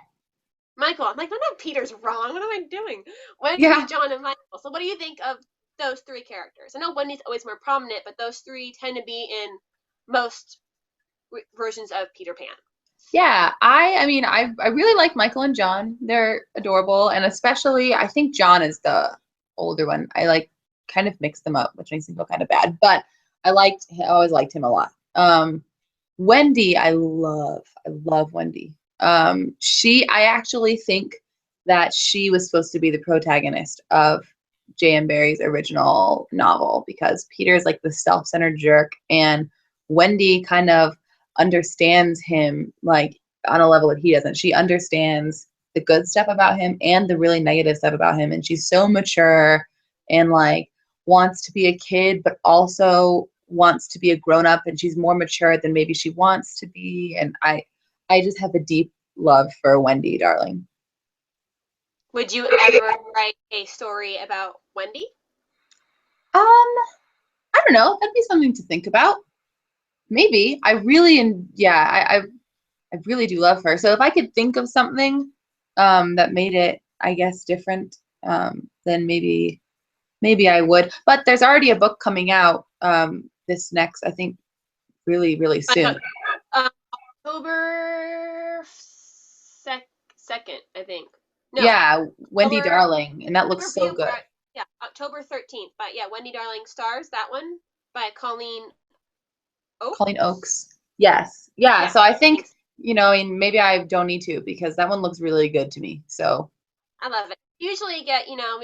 Michael. I'm like, no, Peter's wrong. What am I doing? Wendy, Yeah. John, and Michael. So what do you think of those three characters? I know Wendy's always more prominent, but those three tend to be in most versions of Peter Pan. Yeah, I mean I really like Michael and John. They're adorable, and especially I think John is the older one. I like kind of mix them up, which makes me feel kind of bad, but I always liked him a lot. Wendy, I love Wendy. I actually think that she was supposed to be the protagonist of J.M. Barrie's original novel because Peter is like the self-centered jerk, and Wendy kind of understands him like on a level that he doesn't. She understands the good stuff about him and the really negative stuff about him, and she's so mature and like wants to be a kid, but also wants to be a grown up, and she's more mature than maybe she wants to be. And I just have a deep love for Wendy, darling. Would you ever write a story about Wendy? I don't know. That'd be something to think about. Maybe. I really do love her. So if I could think of something that made it, I guess, different, then maybe I would. But there's already a book coming out this next, I think, really soon. October 2nd, I think. No, Yeah, Wendy October Darling, and that looks so review. good. Yeah, October 13th. But yeah, Wendy Darling stars that one by Colleen Colleen Oakes. Oakes. Yes. Yeah. Yeah, So I I think think, and maybe I don't need to because that one looks really good to me. So I love it. Usually we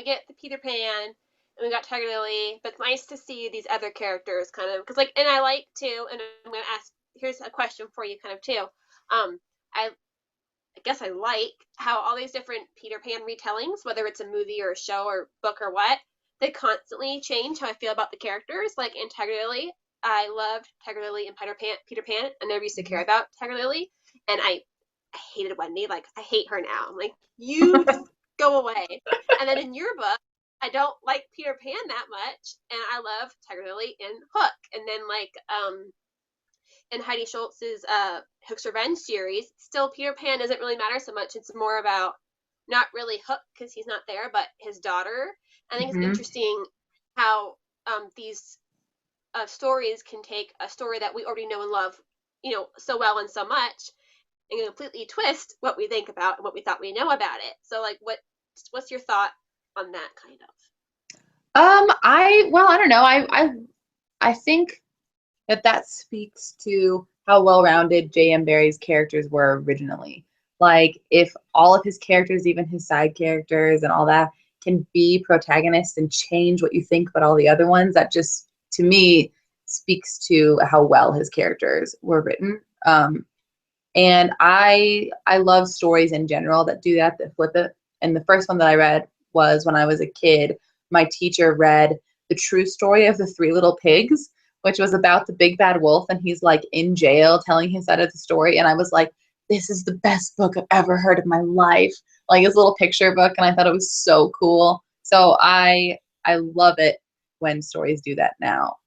get the Peter Pan and we got Tiger Lily, but it's nice to see these other characters kind of because and I like to, and I'm gonna ask. Here's a question for you, kind of too. I guess I like how all these different Peter Pan retellings, whether it's a movie or a show or book or what, they constantly change how I feel about the characters. Like in Tiger Lily, I loved Tiger Lily and Peter Pan. I never used to care about Tiger Lily, and I hated Wendy. Like I hate her now. I'm like, you just go away. And then in your book, I don't like Peter Pan that much, and I love Tiger Lily and Hook. And then in Heidi Schultz's Hook's Revenge series, still Peter Pan doesn't really matter so much. It's more about not really Hook because he's not there, but his daughter. I think it's mhm. interesting how these stories can take a story that we already know and love, so well and so much, and completely twist what we think about and what we thought we know about it. So, like, what's your thought on that kind of? I don't know. I think that speaks to how well-rounded J.M. Barrie's characters were originally. Like, if all of his characters, even his side characters and all that, can be protagonists and change what you think about all the other ones, that just, to me, speaks to how well his characters were written. And I love stories in general that do that, that flip it. And the first one that I read was when I was a kid. My teacher read The True Story of the Three Little Pigs, which was about the big bad wolf, and he's like in jail telling his side of the story. And I was like, this is the best book I've ever heard in my life. Like his little picture book, and I thought it was so cool. So I love it when stories do that now.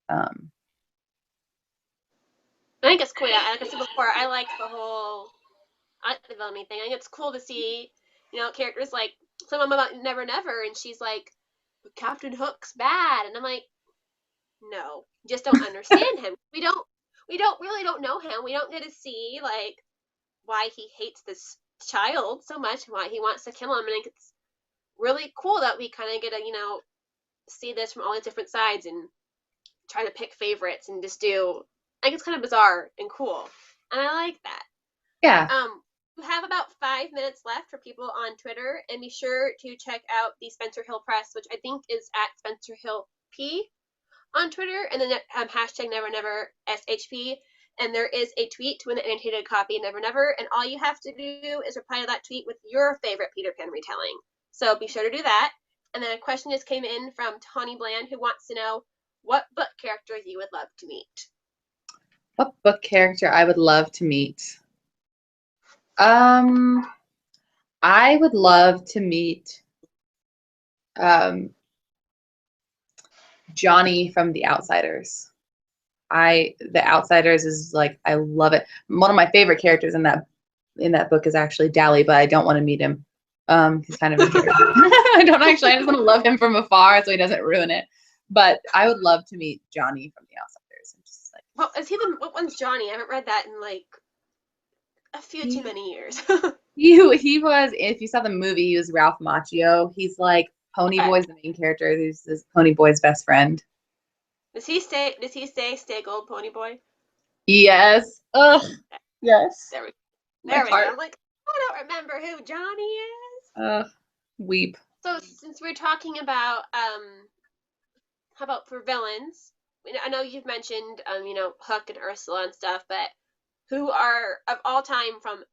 I think it's cool. Yeah, like I said before, I like the whole development thing. I think it's cool to see, characters like someone about Never Never, and she's like, Captain Hook's bad, and I'm like, no, just don't understand him. We don't know him. We don't get to see like why he hates this child so much, why he wants to kill him. And I think it's really cool that we kind of get to see this from all the different sides and try to pick favorites and just do. I think it's kind of bizarre and cool, and I like that. Yeah. We have about 5 minutes left for people on Twitter, and be sure to check out the Spencer Hill Press, which I think is at Spencer Hill P on Twitter, and then hashtag Never Never SHP. And there is a tweet to win an annotated copy of Never Never, and all you have to do is reply to that tweet with your favorite Peter Pan retelling. So be sure to do that. And then a question just came in from Tawny Bland, who wants to know what book character you would love to meet. What book character I would love to meet? I would love to meet Johnny from The Outsiders. The Outsiders is like, I love it. One of my favorite characters in that book is actually Dally, but I don't want to meet him. He's kind of a jerk. I just want to love him from afar so he doesn't ruin it. But I would love to meet Johnny from The Outsiders. I'm just like, what one's Johnny? I haven't read that in like a few too many years. He was, if you saw the movie, he was Ralph Macchio. He's like Ponyboy's the main character. He's this Ponyboy's best friend. Does he say stay gold, Ponyboy? Yes. Ugh. Yes. There we go. I'm like, I don't remember who Johnny is. Weep. So since we're talking about how about for villains? I know you've mentioned Hook and Ursula and stuff, but who are of all time from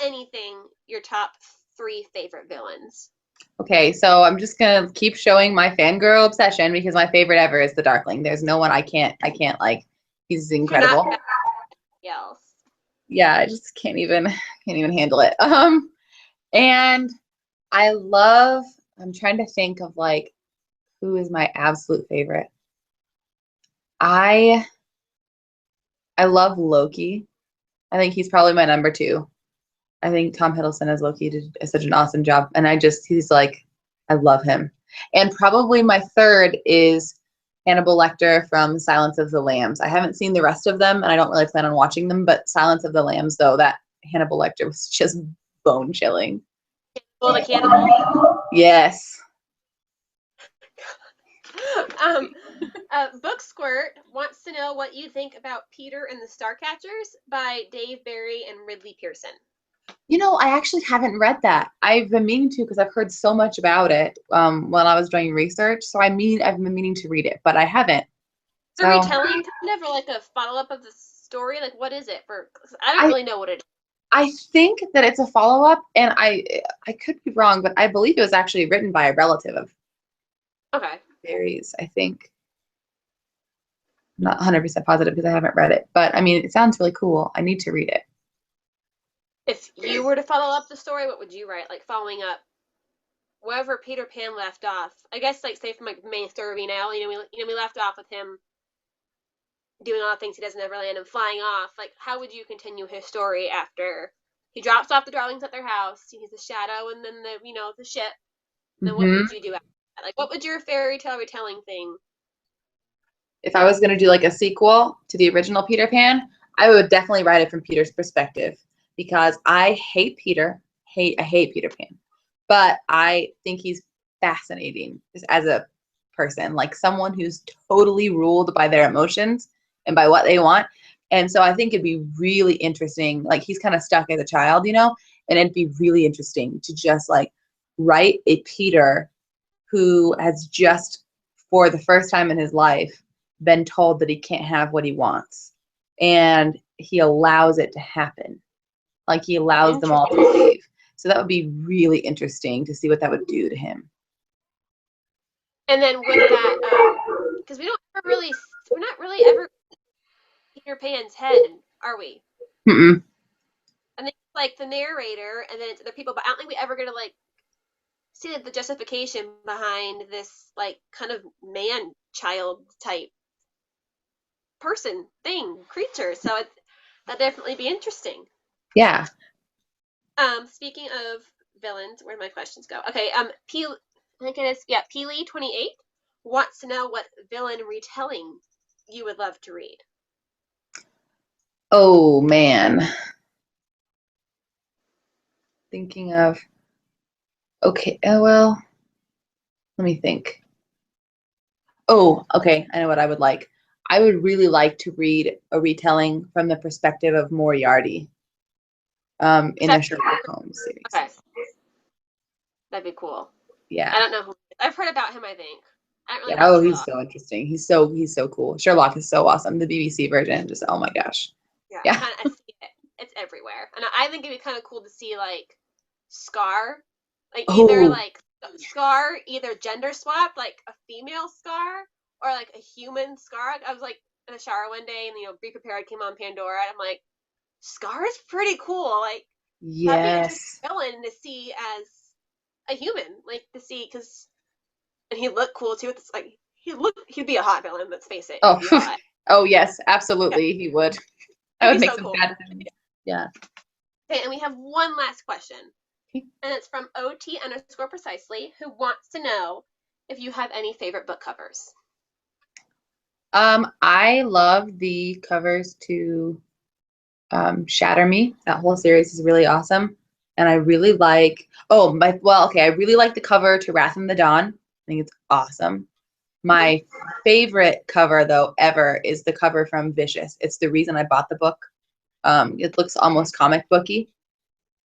anything your top 3 favorite villains? Okay, so I'm just gonna keep showing my fangirl obsession because my favorite ever is the Darkling. There's no one I can't like. He's incredible. Else. Yeah, I just can't even handle it. And I'm trying to think of like who is my absolute favorite. I love Loki. I think he's probably my number 2. I think Tom Hiddleston as Loki did such an awesome job. And he's like, I love him. And probably my 3rd is Hannibal Lecter from Silence of the Lambs. I haven't seen the rest of them, and I don't really plan on watching them, but Silence of the Lambs, though, that Hannibal Lecter was just bone chilling. Well, the cannibal? Yes. Book Squirt wants to know what you think about Peter and the Starcatchers by Dave Barry and Ridley Pearson. I actually haven't read that. I've been meaning to because I've heard so much about it when I was doing research. So I've been meaning to read it, but I haven't. It's a retelling kind of, or like a follow-up of the story? Like, what is it? I don't really know what it is. I think that it's a follow-up, and I could be wrong, but I believe it was actually written by a relative of Barry's, I think. I'm not 100% positive because I haven't read it, but I mean, it sounds really cool. I need to read it. If you were to follow up the story, what would you write? Like following up wherever Peter Pan left off. I guess, like, say from like the main story we know, we left off with him doing all the things he does in Neverland and flying off. Like, how would you continue his story after he drops off the Darlings at their house? He sees the shadow and then the ship. Then what would you do after that? Like, what would your fairy tale retelling thing? If I was going to do like a sequel to the original Peter Pan, I would definitely write it from Peter's perspective because I hate Peter. I hate Peter Pan. But I think he's fascinating as a person, like someone who's totally ruled by their emotions and by what they want. And so I think it'd be really interesting. Like, he's kind of stuck as a child, and it'd be really interesting to just like write a Peter who has just, for the first time in his life, been told that he can't have what he wants. And he allows it to happen. Like, he allows them all to leave. So that would be really interesting to see what that would do to him. And then with that, because we're not really ever Peter Pan's head, are we? Mm-mm. I think it's like the narrator, and then it's other people, but I don't think we ever get to like see the justification behind this like kind of man child type person thing creature. So that'd definitely be interesting. Yeah. Speaking of villains, where'd my questions go? Okay, I think it is, yeah, Peely28 wants to know what villain retelling you would love to read. Oh man. Thinking of, okay, well, let me think. Oh, okay, I know what I would like. I would really like to read a retelling from the perspective of Moriarty, in the Sherlock Holmes series. Okay, that'd be cool. Yeah. I don't know who. I've heard about him, I think. I don't really Yeah. watch Oh, he's Sherlock. so interesting. He's so cool. Sherlock is so awesome. The BBC version, just oh my gosh. Yeah, Yeah. I see it. It's everywhere, and I think it'd be kind of cool to see like Scar, like either Oh, like Scar, either gender swapped, like a female Scar, or like a human Scar. I was like in the shower one day, and Be Prepared came on Pandora, and I'm like, Scar is pretty cool. Like that'd be an interesting yes. villain to see as a human, like to see because, and he looked cool too. It's like he'd be a hot villain. Let's face it, Oh, he'd be hot. oh yes, Yeah, absolutely. He would. I he'd would be make so some cool. bad things. Yeah. Okay, and we have one last question. And it's from OT_precisely, who wants to know if you have any favorite book covers. I love the covers to Shatter Me. That whole series is really awesome. And I really like, I really like the cover to Wrath in the Dawn. I think it's awesome. My favorite cover, though, ever is the cover from Vicious. It's the reason I bought the book. It looks almost comic booky.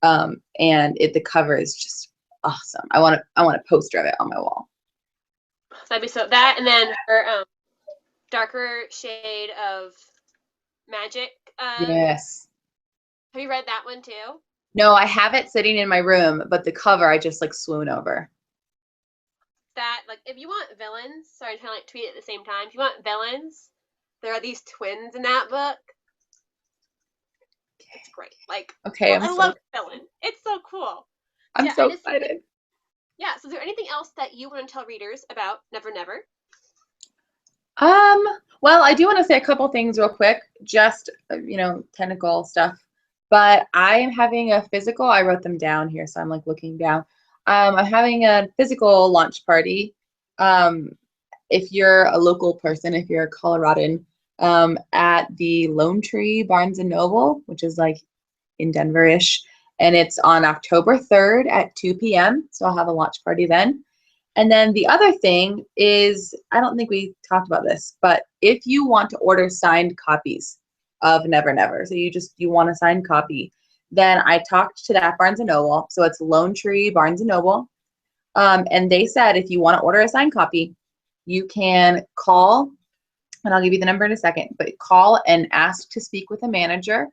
And the cover is just awesome. I want a poster of it on my wall. That'd be so that, and then her darker shade of magic. Yes. Have you read that one too? No, I have it sitting in my room, but the cover I just like swoon over. That like if you want villains, sorry, I'm trying to like tweet at the same time. If you want villains, there are these twins in that book. It's great. Like Okay, I love villain. It's so cool. I'm so excited. Yeah. So, is there anything else that you want to tell readers about Never Never? Well, I do want to say a couple things real quick, just technical stuff. But I am having a physical. I wrote them down here, so I'm like looking down. I'm having a physical launch party. If you're a local person, if you're a Coloradan, at the Lone Tree Barnes and Noble, which is like in Denver-ish, and it's on October 3rd at 2 p.m. So I'll have a launch party then. And then the other thing is, I don't think we talked about this, but if you want to order signed copies of Never Never, so you want a signed copy, then I talked to that Barnes and Noble. So it's Lone Tree Barnes and Noble. And they said if you want to order a signed copy, you can call, and I'll give you the number in a second, but call and ask to speak with a manager,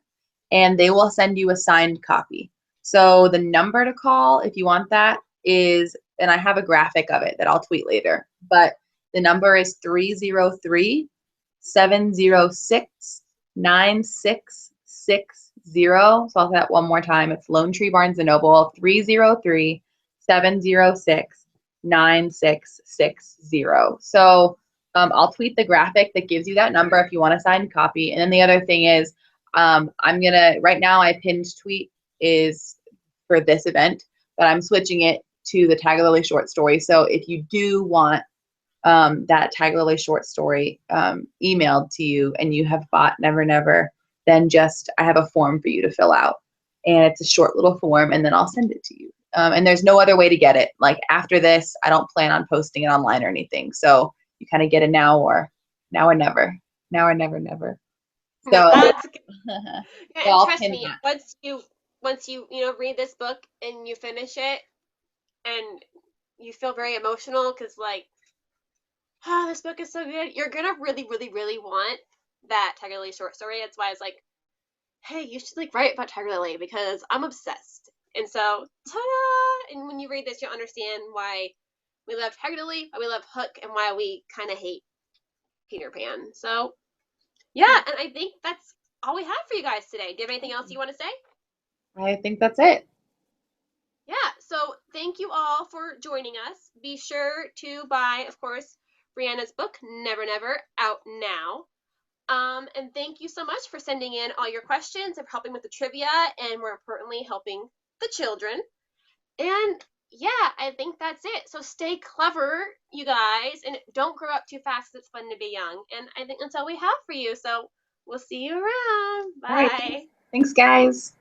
and they will send you a signed copy. So the number to call if you want that is, and I have a graphic of it that I'll tweet later, but the number is 303-706-9660. So I'll say that one more time. It's Lone Tree Barnes and Noble, 303-706-9660. So I'll tweet the graphic that gives you that number if you want a signed copy. And then the other thing is, right now my pinned tweet is for this event, but I'm switching it to the Tiger Lily short story. So if you do want that Tiger Lily short story emailed to you and you have bought Never Never, then I have a form for you to fill out. And it's a short little form, and then I'll send it to you. And there's no other way to get it. Like after this, I don't plan on posting it online or anything. So you kind of get it now or never. Now or never, never. So That's good. Yeah, and trust me, that. once you read this book and you finish it and you feel very emotional because like, oh, this book is so good, you're gonna really, really, really want that Tiger Lily short story. That's why I was like, hey, you should like write about Tiger Lily because I'm obsessed. And so, ta-da! And when you read this, you'll understand why we love Tiger Lily, why we love Hook, and why we kind of hate Peter Pan. So, yeah, and I think that's all we have for you guys today. Do you have anything else you want to say? I think that's it. Yeah, so thank you all for joining us. Be sure to buy, of course, Brianna's book, Never Never, out now. And thank you so much for sending in all your questions and helping with the trivia and more importantly, helping the children. And yeah, I think that's it. So stay clever, you guys, and don't grow up too fast. It's fun to be young. And I think that's all we have for you. So we'll see you around. All right. Bye. Thanks, guys.